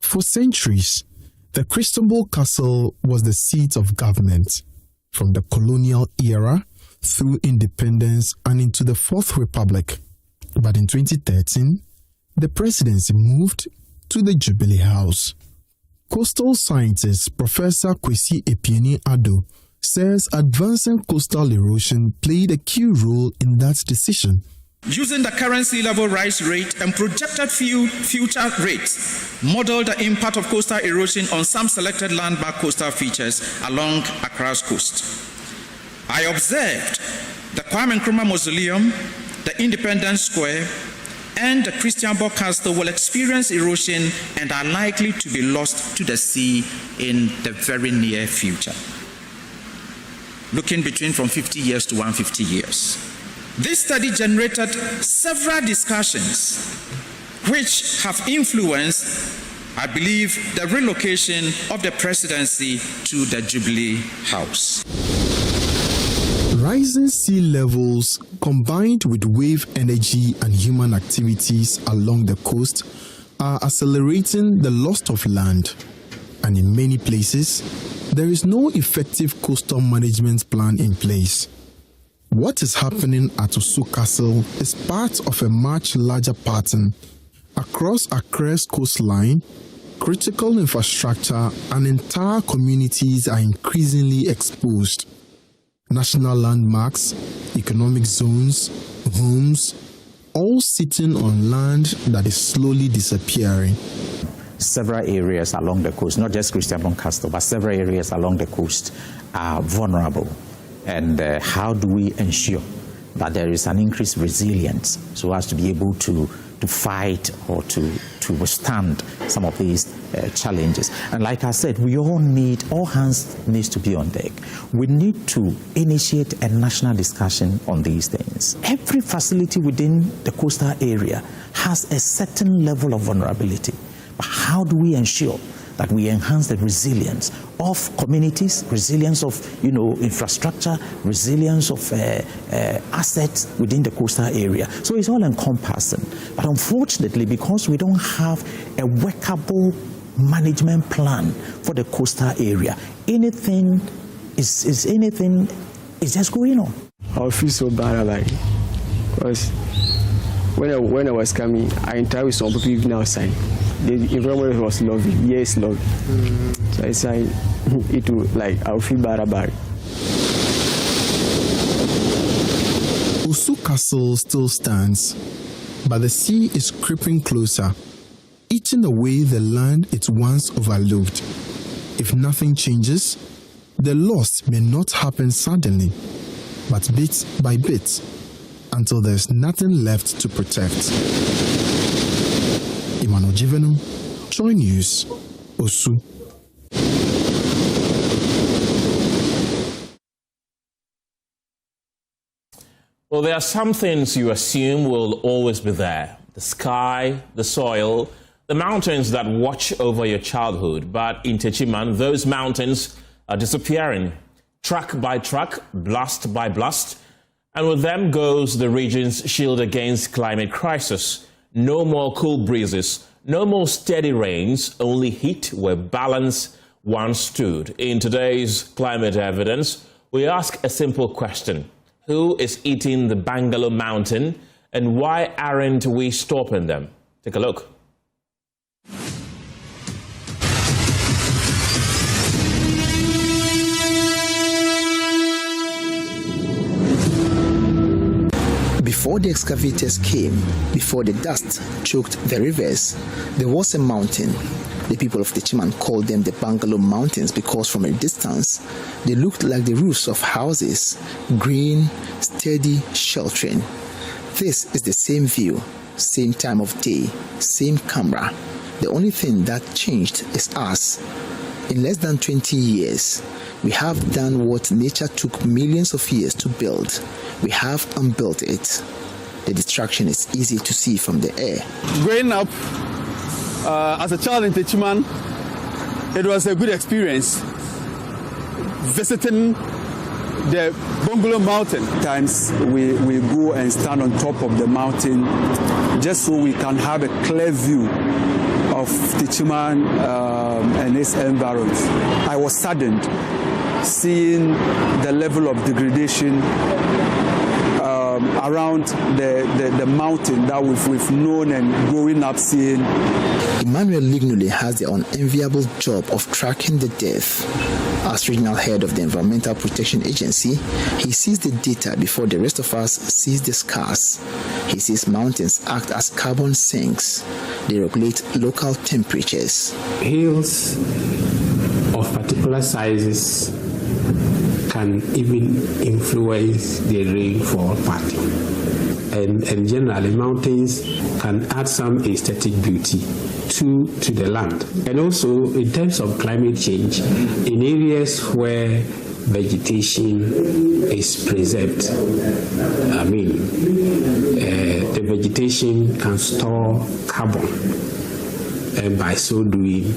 For centuries, the Christianball Castle was the seat of government. From the colonial era through independence and into the Fourth Republic. But in 2013, the presidency moved to the Jubilee House. Coastal scientist Professor Kwesi Epieni-Addo says advancing coastal erosion played a key role in that decision. Using the current sea level rise rate and projected future rates, model the impact of coastal erosion on some selected landmark coastal features along Accra's coast. I observed the Kwame Nkrumah Mausoleum, the Independence Square, and the Christian Borg Castle will experience erosion and are likely to be lost to the sea in the very near future, looking between from 50 years to 150 years. This study generated several discussions which have influenced, I believe, the relocation of the presidency to the Jubilee House. Rising sea levels combined with wave energy and human activities along the coast are accelerating the loss of land. And in many places, there is no effective coastal management plan in place. What is happening at Osu Castle is part of a much larger pattern. Across Accra's coastline, critical infrastructure and entire communities are increasingly exposed. National landmarks, economic zones, homes, all sitting on land that is slowly disappearing. Several areas along the coast, not just Christian Borg Castle, but several areas along the coast are vulnerable. And how do we ensure that there is an increased resilience so as to be able to fight or to withstand some of these challenges? And like I said, all hands needs to be on deck. We need to initiate a national discussion on these things. Every facility within the coastal area has a certain level of vulnerability. But how do we ensure that we enhance the resilience of communities, resilience of infrastructure, resilience of assets within the coastal area? So it's all encompassing. But unfortunately, because we don't have a workable management plan for the coastal area, anything is just going on. I feel so bad about it because when I was coming, I interacted with some people even outside. The environment was lovely. Yes, lovely. So I said, I'll feel bad about it. Osu Castle still stands, but the sea is creeping closer, eating away the land it once overlooked. If nothing changes, the loss may not happen suddenly, but bit by bit, until there's nothing left to protect. Emmanuel Jivenu, JoyNews, Osu. Well, there are some things you assume will always be there. The sky, the soil, the mountains that watch over your childhood. But in Techiman, those mountains are disappearing, track by track, blast by blast. And with them goes the region's shield against climate crisis. No more cool breezes, no more steady rains, only heat where balance once stood. In today's Climate Evidence, we ask a simple question. Who is eating the Bangalore mountain and why aren't we stopping them? Take a look. Before the excavators came, before the dust choked the rivers, there was a mountain. The people of Techiman called them the Bangalore Mountains because from a distance, they looked like the roofs of houses, green, steady, sheltering. This is the same view, same time of day, same camera. The only thing that changed is us. In less than 20 years, we have done what nature took millions of years to build. We have unbuilt it. The destruction is easy to see from the air. Growing up as a child in Techiman, it was a good experience. Visiting the Bangalore mountain. Times we go and stand on top of the mountain just so we can have a clear view of Techiman and its environs. I was saddened seeing the level of degradation around the mountain that we've known and growing up seeing. Emmanuel Lignule has the unenviable job of tracking the death. As regional head of the Environmental Protection Agency, he sees the data before the rest of us sees the scars. He says mountains act as carbon sinks. They regulate local temperatures. Hills of particular sizes can even influence the rainfall pattern. And generally, mountains can add some aesthetic beauty to the land. And also, in terms of climate change, in areas where vegetation is preserved, the vegetation can store carbon, and by so doing,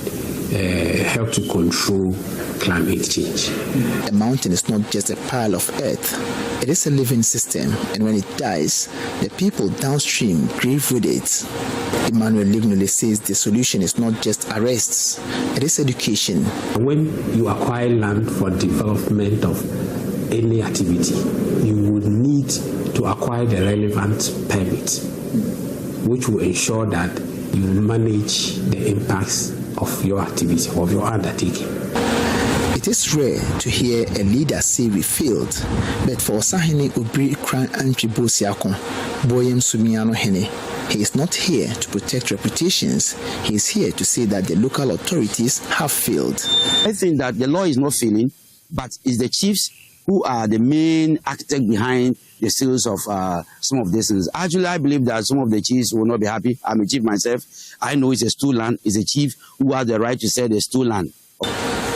help to control climate change. A mountain is not just a pile of earth. It is a living system, and when it dies, the people downstream grieve with it. Emmanuel Lignule says the solution is not just arrests, it is education. When you acquire land for development of any activity, you would need to acquire the relevant permit, which will ensure that you manage the impacts of your activity, of your undertaking. It is rare to hear a leader say we failed, but for Osahene Obri Kran Antwi Bosiakon, Boyem Sumiano Hene, he is not here to protect reputations. He is here to say that the local authorities have failed. I think that the law is not failing, but it's the chiefs who are the main architect behind the sales of some of these things. Actually, I believe that some of the chiefs will not be happy. I'm a chief myself. I know it's a stool land. It's a chief who has the right to sell the stool land.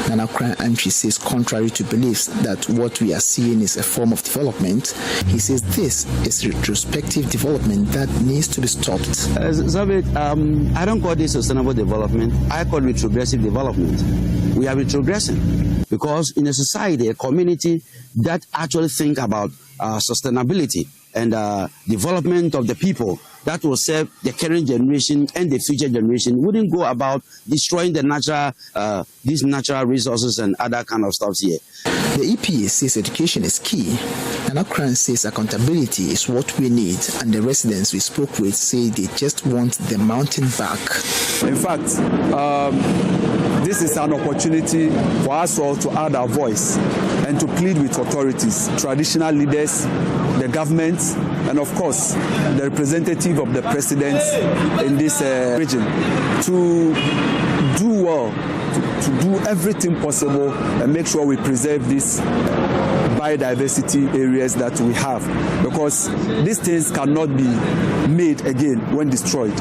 Nana Kran Antwi says, contrary to beliefs that what we are seeing is a form of development, he says this is retrospective development that needs to be stopped. Zabit, I don't call this sustainable development. I call it retrogressive development. We are retrogressing because in a society, a community that actually think about sustainability and development of the people that will serve the current generation and the future generation wouldn't go about destroying the natural, these natural resources and other kind of stuff here. The EPA says education is key. Nana Kran says accountability is what we need, and the residents we spoke with say they just want the mountain back. In fact, this is an opportunity for us all to add our voice and to plead with authorities, traditional leaders, the government, and of course, the representative of the president in this region to do well, to do everything possible and make sure we preserve these biodiversity areas that we have, because these things cannot be made again when destroyed.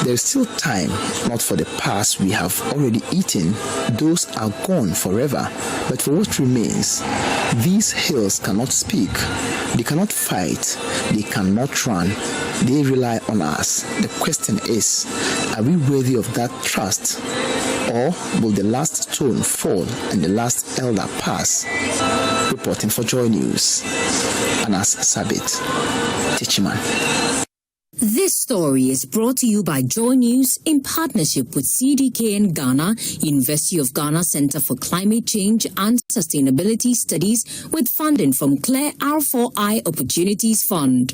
There is still time, not for the past we have already eaten. Those are gone forever. But for what remains, these hills cannot speak. They cannot fight. They cannot run. They rely on us. The question is, are we worthy of that trust? Or will the last stone fall and the last elder pass? Reporting for Joy News, Anas Sabit, Tichiman. This story is brought to you by JoyNews in partnership with CDKN Ghana, University of Ghana Center for Climate Change and Sustainability Studies, with funding from Claire R4I Opportunities Fund.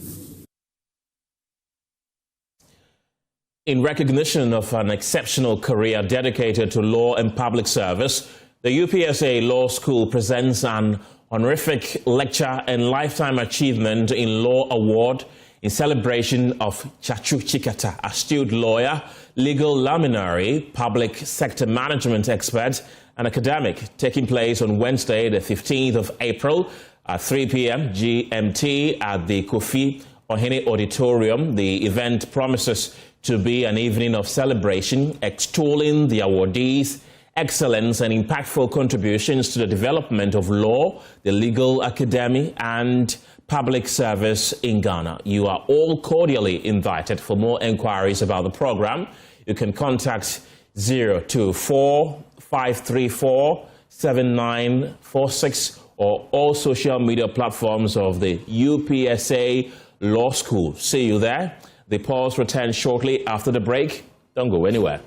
In recognition of an exceptional career dedicated to law and public service, the UPSA Law School presents an honorific lecture and lifetime achievement in law award in celebration of Chachu Chikata, astute lawyer, legal luminary, public sector management expert, and academic, taking place on Wednesday, the 15th of April at 3 p.m. GMT at the Kofi Ohene Auditorium. The event promises to be an evening of celebration, extolling the awardees' excellence and impactful contributions to the development of law, the legal academy, and public service in Ghana. You are all cordially invited. For more inquiries about the program, you can contact 024-534-7946 or all social media platforms of the UPSA Law School. See you there. The pause returns shortly after the break. Don't go anywhere.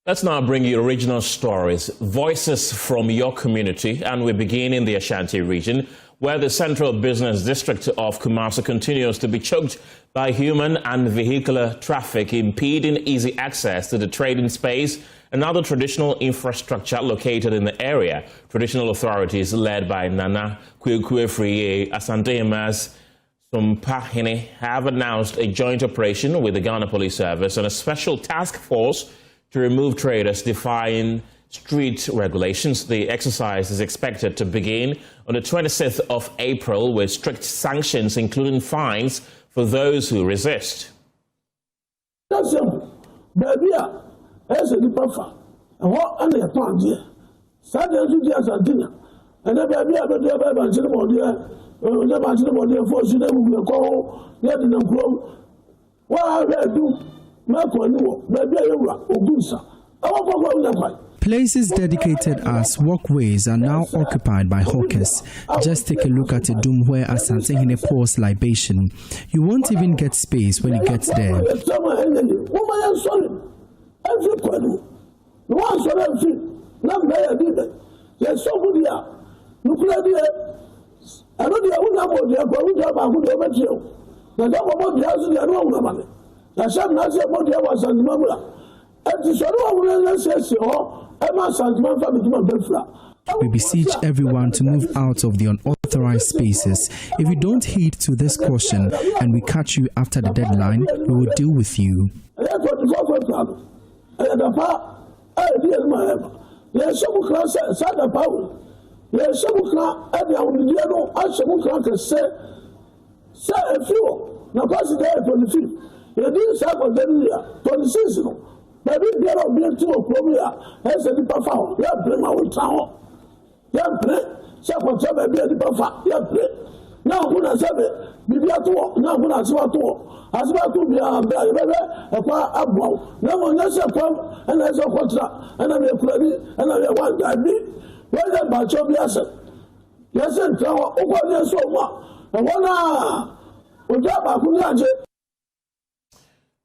Let's now bring you original stories, voices from your community, and we begin in the Ashanti region, where the central business district of Kumasi continues to be choked by human and vehicular traffic, impeding easy access to the trading space and other traditional infrastructure located in the area. Traditional authorities led by Nana Kwekwefriye Asantemas Sumpahine have announced a joint operation with the Ghana Police Service and a special task force to remove traders defying street regulations. The exercise is expected to begin on the 26th of April with strict sanctions, including fines for those who resist. Places dedicated as walkways are now occupied by hawkers. Just take a look at a doom where Asantehene pours libation. You won't even get space when you get there. We beseech everyone to move out of the unauthorized spaces. If you don't heed to this caution and we catch you after the deadline, we will deal with you.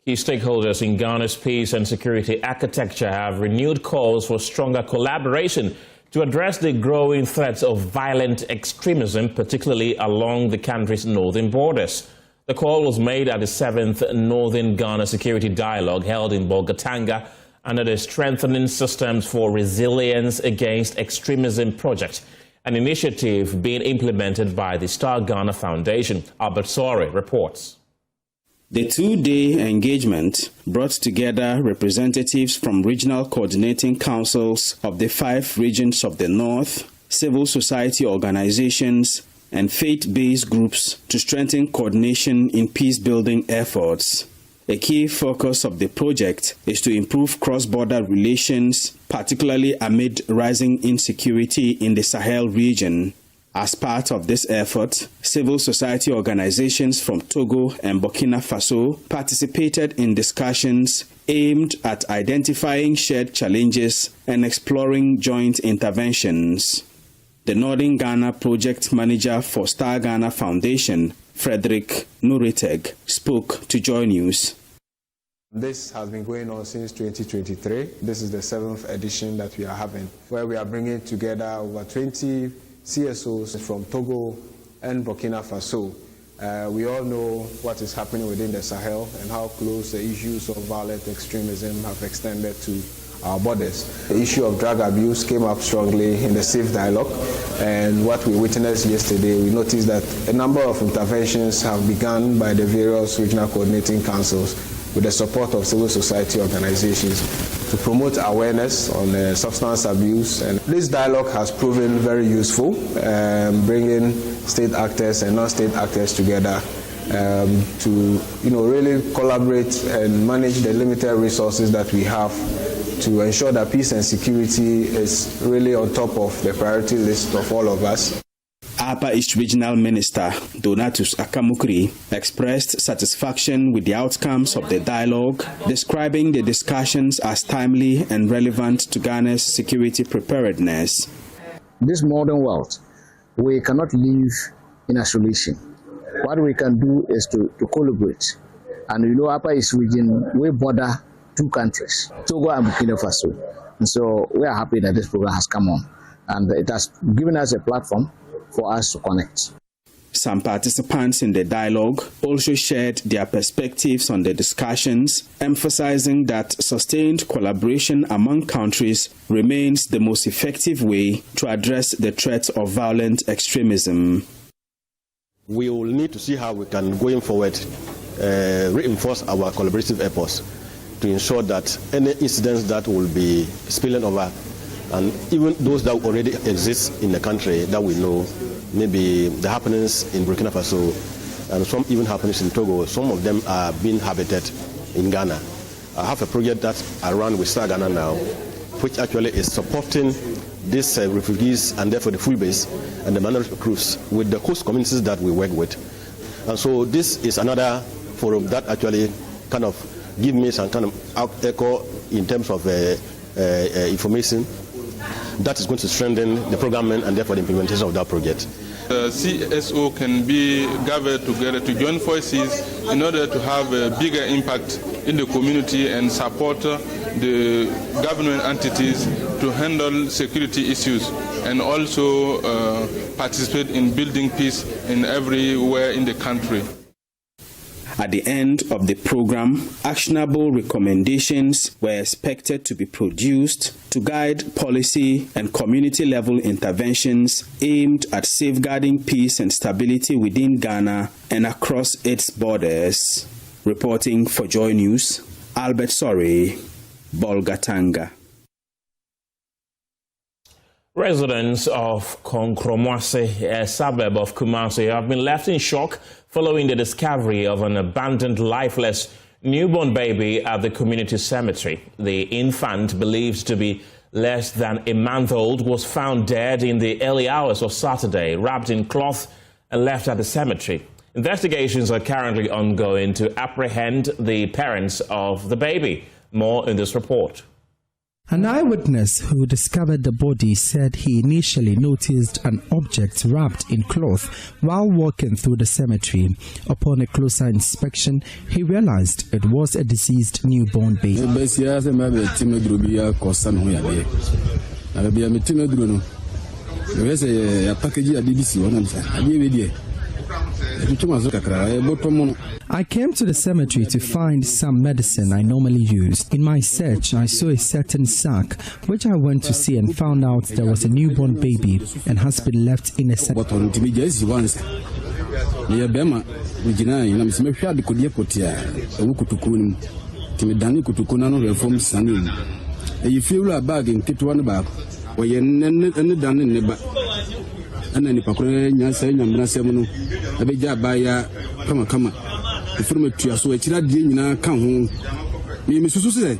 Key stakeholders in Ghana's peace and security architecture have renewed calls for stronger collaboration to address the growing threats of violent extremism, particularly along the country's northern borders. The call was made at the 7th Northern Ghana Security Dialogue held in Bolgatanga under the Strengthening Systems for Resilience Against Extremism project, an initiative being implemented by the Star Ghana Foundation. Albert Sori reports. The two-day engagement brought together representatives from regional coordinating councils of the 5 regions of the North, civil society organizations, and faith-based groups to strengthen coordination in peace-building efforts. A key focus of the project is to improve cross-border relations, particularly amid rising insecurity in the Sahel region. As part of this effort, civil society organizations from Togo and Burkina Faso participated in discussions aimed at identifying shared challenges and exploring joint interventions. The Northern Ghana project manager for Star Ghana Foundation, Frederick Nuriteg, spoke to JoyNews. This has been going on since 2023. This is the 7th edition that we are having, where we are bringing together over 20 CSOs from Togo and Burkina Faso. We all know what is happening within the Sahel and how close the issues of violent extremism have extended to our borders. The issue of drug abuse came up strongly in the Safe Dialogue, and what we witnessed yesterday, we noticed that a number of interventions have begun by the various regional coordinating councils with the support of civil society organizations to promote awareness on substance abuse. And this dialogue has proven very useful, bringing state actors and non-state actors together to really collaborate and manage the limited resources that we have to ensure that peace and security is really on top of the priority list of all of us. Upper East Regional Minister Donatus Akamukri expressed satisfaction with the outcomes of the dialogue, describing the discussions as timely and relevant to Ghana's security preparedness. This modern world, we cannot live in isolation. What we can do is to collaborate. And Upper East Region, we border two countries, Togo and Burkina Faso. And so we are happy that this program has come on, and it has given us a platform for us to connect. Some participants in the dialogue also shared their perspectives on the discussions, emphasizing that sustained collaboration among countries remains the most effective way to address the threat of violent extremism. We will need to see how we can, going forward, reinforce our collaborative efforts to ensure that any incidents that will be spilling over, and even those that already exist in the country that we know, maybe the happenings in Burkina Faso and some even happenings in Togo, some of them are being habited in Ghana. I have a project that's around with Star Ghana now, which actually is supporting these refugees and therefore the full base and the minority crews with the coast communities that we work with. And so this is another forum that actually kind of give me some kind of echo in terms of information that is going to strengthen the programming and therefore the implementation of that project. CSO can be gathered together to join forces in order to have a bigger impact in the community and support the government entities to handle security issues and also participate in building peace in everywhere in the country. At the end of the program, actionable recommendations were expected to be produced to guide policy and community-level interventions aimed at safeguarding peace and stability within Ghana and across its borders. Reporting for Joy News, Albert Sorry, Bolgatanga. Residents of Konkromwase, a suburb of Kumasi, have been left in shock following the discovery of an abandoned, lifeless newborn baby at the community cemetery. The infant, believed to be less than a month old, was found dead in the early hours of Saturday, wrapped in cloth and left at the cemetery. Investigations are currently ongoing to apprehend the parents of the baby. More in this report. An eyewitness who discovered the body said he initially noticed an object wrapped in cloth while walking through the cemetery. Upon a closer inspection, he realized it was a deceased newborn baby. I came to the cemetery to find some medicine I normally use. In my search, I saw a certain sack, which I went to see and found out there was a newborn baby and has been left in a cemetery. And then kama ifirme tuaso ekira die nyina ka ho me misusu se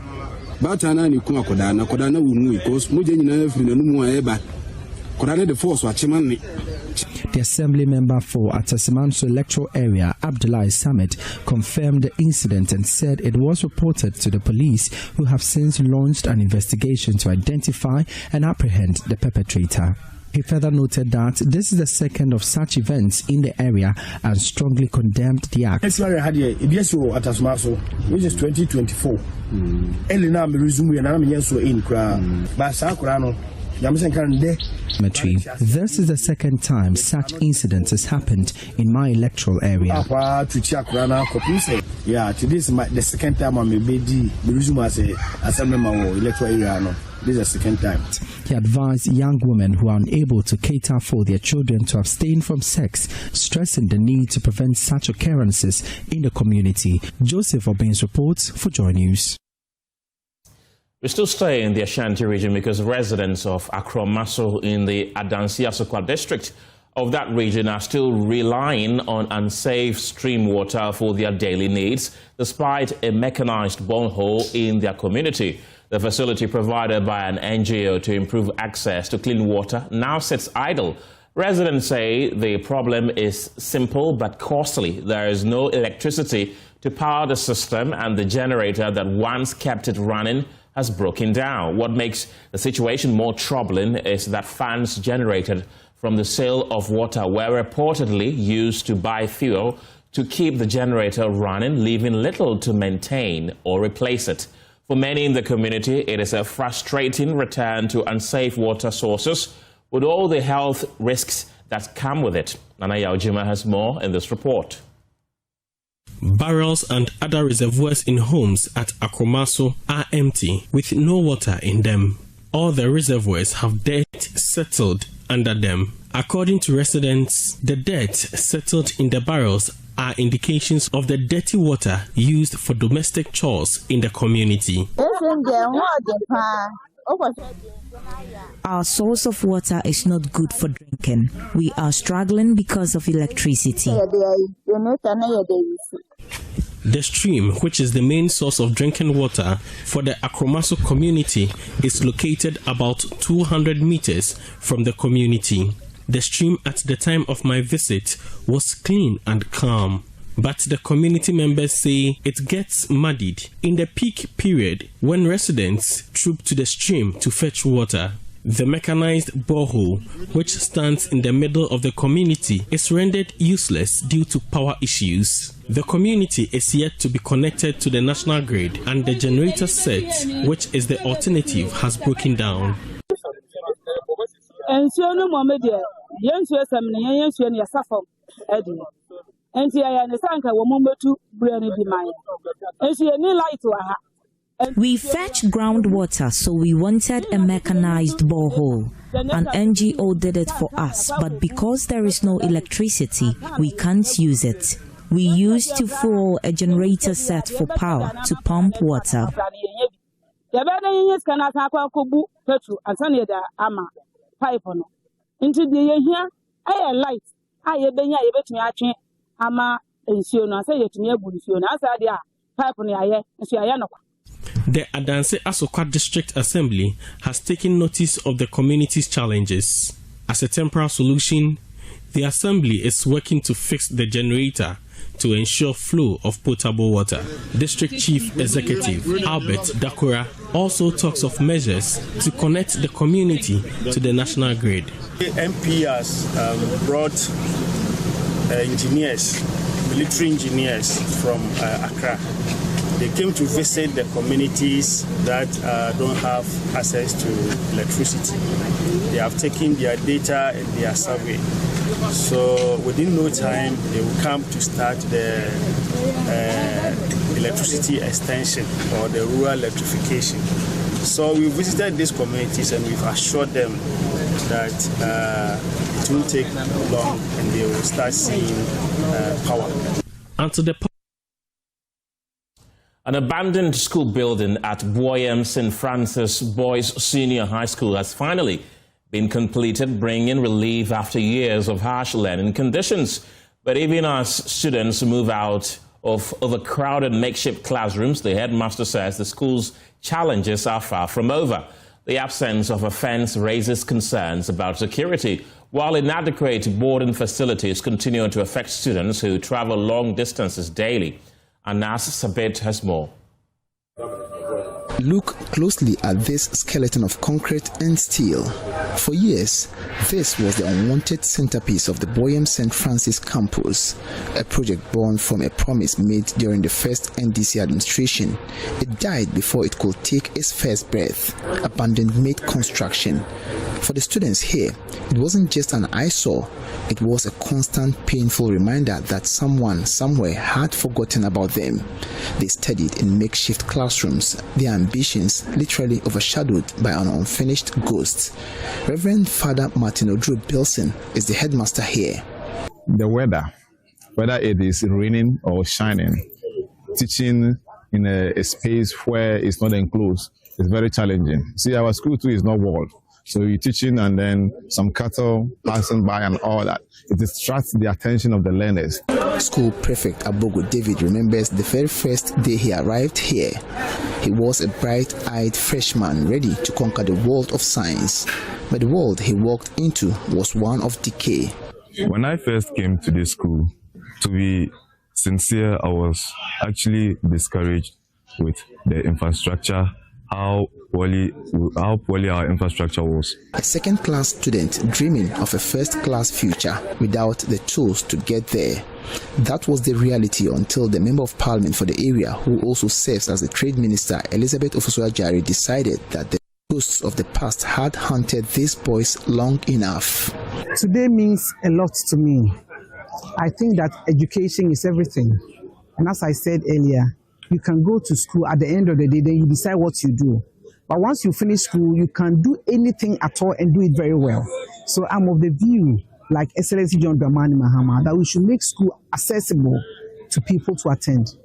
ba ta na ni kuma koda na wumu because mo je nyina afiri na numu ayeba koda na the force wa chiman. The assembly member for Atasimanso electoral area, Abdullah Samet, confirmed the incident and said it was reported to the police, who have since launched an investigation to identify and apprehend the perpetrator. He further noted that this is the second of such events in the area and strongly condemned the act. Which is 2024. This is the second time such incidents has happened in my electoral area. Yeah, today is the second time I'm a baby. The reason why I say electoral area. This is the second time. He advised young women who are unable to cater for their children to abstain from sex, stressing the need to prevent such occurrences in the community. Joseph Obins reports for Joy News. We still stay in the Ashanti region because residents of Akromaso in the Adansi-Asokwa district of that region are still relying on unsafe stream water for their daily needs, despite a mechanized borehole in their community. The facility provided by an NGO to improve access to clean water now sits idle. Residents say the problem is simple but costly. There is no electricity to power the system, and the generator that once kept it running has broken down. What makes the situation more troubling is that funds generated from the sale of water were reportedly used to buy fuel to keep the generator running, leaving little to maintain or replace it. For many in the community, it is a frustrating return to unsafe water sources with all the health risks that come with it. Nana Yaojima has more in this report. Barrels and other reservoirs in homes at Akromaso are empty with no water in them. All the reservoirs have dirt settled under them. According to residents, the dirt settled in the barrels are indications of the dirty water used for domestic chores in the community. Our source of water is not good for drinking. We are struggling because of electricity. The stream, which is the main source of drinking water for the Akromaso community, is located about 200 meters from the community. The stream at the time of my visit was clean and calm, but the community members say it gets muddied in the peak period when residents troop to the stream to fetch water. The mechanized borehole, which stands in the middle of the community, is rendered useless due to power issues. The community is yet to be connected to the national grid, and the generator set, which is the alternative, has broken down. We fetch groundwater, so we wanted a mechanized borehole. An NGO did it for us, but because there is no electricity, we can't use it. We used to fuel a generator set for power to pump water. The Adanse Asokwa District Assembly has taken notice of the community's challenges. As a temporary solution, the Assembly is working to fix the generator to ensure flow of potable water. District Chief Executive Albert Dakura also talks of measures to connect the community to the national grid. The MP has brought engineers, military engineers from Accra. They came to visit the communities that don't have access to electricity. They have taken their data and their survey. So within no time, they will come to start the electricity extension or the rural electrification. So we visited these communities and we've assured them that it won't take long and they will start seeing power. An abandoned school building at Boyem St. Francis Boys Senior High School has finally been completed, bringing relief after years of harsh learning conditions. But even as students move out of overcrowded makeshift classrooms, the headmaster says the school's challenges are far from over. The absence of a fence raises concerns about security, while inadequate boarding facilities continue to affect students who travel long distances daily. Anas Sabet has more. Look closely at this skeleton of concrete and steel. For years, this was the unwanted centerpiece of the Boyem St. Francis campus, a project born from a promise made during the first NDC administration. It died before it could take its first breath. Abandoned construction. For the students here, it wasn't just an eyesore, it was a constant, painful reminder that someone somewhere had forgotten about them. They studied in makeshift classrooms, their ambitions literally overshadowed by an unfinished ghost. Reverend Father Martin Odru Bilson is the headmaster here. The weather, whether it is raining or shining, teaching in a space where it's not enclosed is very challenging. See, our school too is not walled. So you're teaching and then some cattle passing by and all that. It distracts the attention of the learners. School prefect Abogo David remembers the very first day he arrived here. He was a bright-eyed freshman ready to conquer the world of science. But the world he walked into was one of decay. When I first came to this school, to be sincere, I was actually discouraged with the infrastructure how poorly our infrastructure was. A second-class student dreaming of a first-class future without the tools to get there. That was the reality until the Member of Parliament for the area, who also serves as the Trade Minister, Elizabeth Ofosu-Adjare, decided that the ghosts of the past had haunted these boys long enough. Today means a lot to me. I think that education is everything. And as I said earlier, you can go to school at the end of the day, then you decide what you do. But once you finish school, you can do anything at all and do it very well. So I'm of the view, like Excellency John Dramani Mahama, that we should make school accessible to people to attend.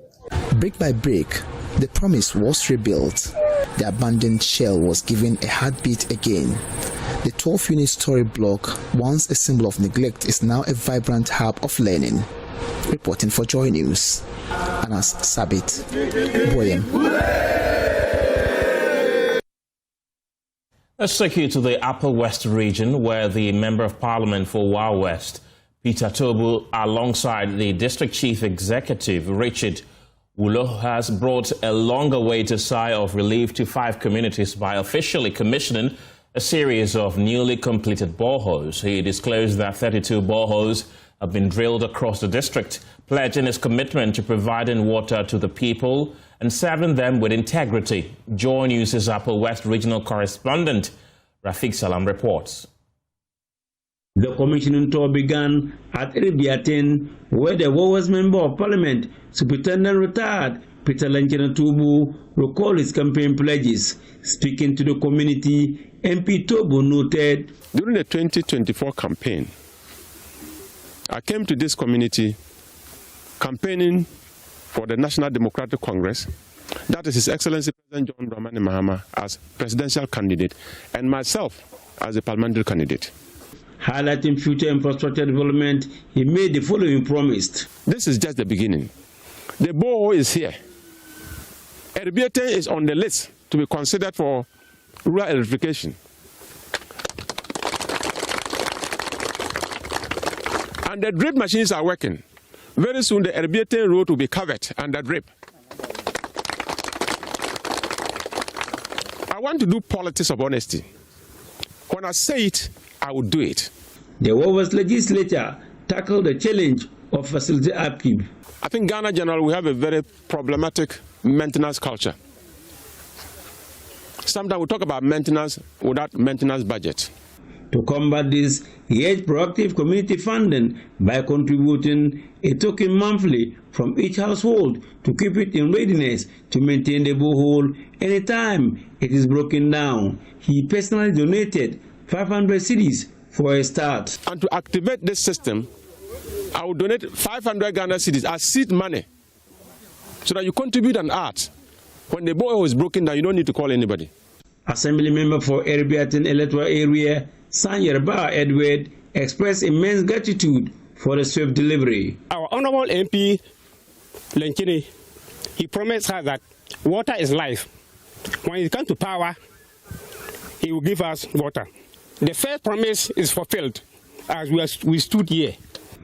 Brick by brick, the promise was rebuilt. The abandoned shell was given a heartbeat again. The 12-unit story block, once a symbol of neglect, is now a vibrant hub of learning. Reporting for Joy News, Anas Sabit, Boyem. Let's take you to the Upper West region, where the Member of Parliament for Wa West, Peter Tobu, alongside the District Chief Executive, Richard Wulo, has brought a long-awaited sigh of relief to 5 communities by officially commissioning a series of newly completed boreholes. He disclosed that 32 boreholes have been drilled across the district, pledging his commitment to providing water to the people and serving them with integrity. JoyNews' Upper West regional correspondent Rafiq Salam reports. The commissioning tour began at Eribiaten, where the Wa West Member of Parliament, Superintendent retired Peter Tubu, recalled his campaign pledges. Speaking to the community, MP Tobu noted, during the 2024 campaign, I came to this community campaigning for the National Democratic Congress, that is His Excellency President John Dramani Mahama as presidential candidate, and myself as a parliamentary candidate. Highlighting future infrastructure development, he made the following promise. This is just the beginning. The borehole is here. Eribiaten is on the list to be considered for rural electrification. And the drip machines are working. Very soon the Eribiaten road will be covered under drip. I want to do politics of honesty. When I say it, I will do it. The Wa West legislature tackled the challenge of facility upkeep. I think Ghana generally we have a very problematic maintenance culture. Sometimes we talk about maintenance without maintenance budget. To combat this, he urged proactive community funding by contributing a token monthly from each household to keep it in readiness to maintain the borehole anytime it is broken down. He personally donated 500 cedis for a start. And to activate this system, I will donate 500 Ghana cedis as seed money so that you contribute an art. When the borehole is broken down, you don't need to call anybody. Assembly member for Eribiaten electoral area, Sanyerba Edward, expressed immense gratitude for the swift delivery. Our Honorable MP, Lenkini, he promised her that water is life. When it comes to power, he will give us water. The first promise is fulfilled as we stood here.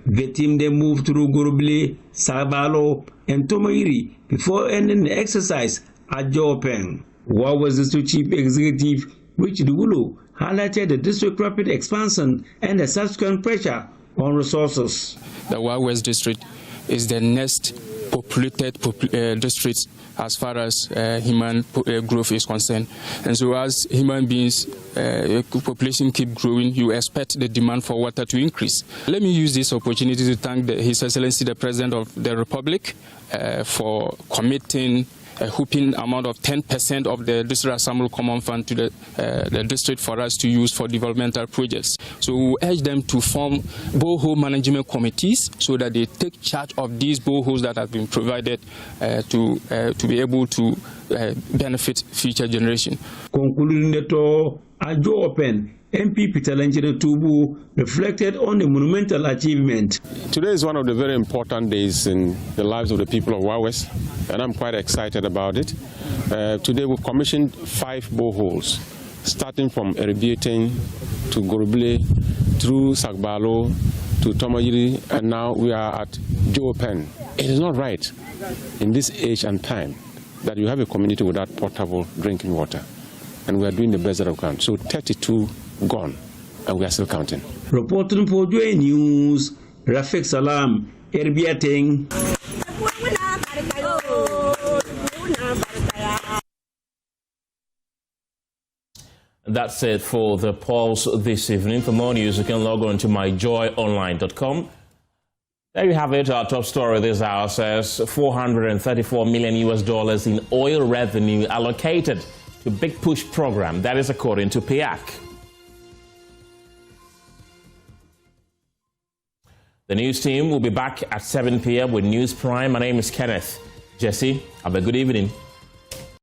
The team then moved through Gurubli, Sabalo, and Tomoiri before ending the exercise at Jopen. Wa West District Chief Executive Richard Wulo highlighted the district rapid expansion and the subsequent pressure on resources. The Wa West District is the next populated district as far as human growth is concerned. And so as human beings, population keep growing, you expect the demand for water to increase. Let me use this opportunity to thank His Excellency the President of the Republic for committing a whopping amount of 10% of the District Assembly Common Fund to the district for us to use for developmental projects. So we urge them to form borehole management committees so that they take charge of these boreholes that have been provided to be able to benefit future generation. Concluding the tour at Joe Open, MP Peter Tubu reflected on the monumental achievement. Today is one of the very important days in the lives of the people of Wa West, and I'm quite excited about it. Today we've commissioned 5 boreholes, starting from Eribiaten to Gurubli, through Sagbalo to Tomoyiri, and now we are at Jopen. It is not right in this age and time that you have a community without potable drinking water. And we are doing the best that we can. So 32 gone, and we are still counting. Reporting for JoyNews, Rafik Salam, Erbiateng. That's it for the polls this evening. For more news, you can log on to myjoyonline.com. There you have it. Our top story this hour says $434 million in oil revenue allocated to Big Push program. That is according to PIAC. The news team will be back at 7 p.m. with News Prime. My name is Kenneth. Jesse, have a good evening.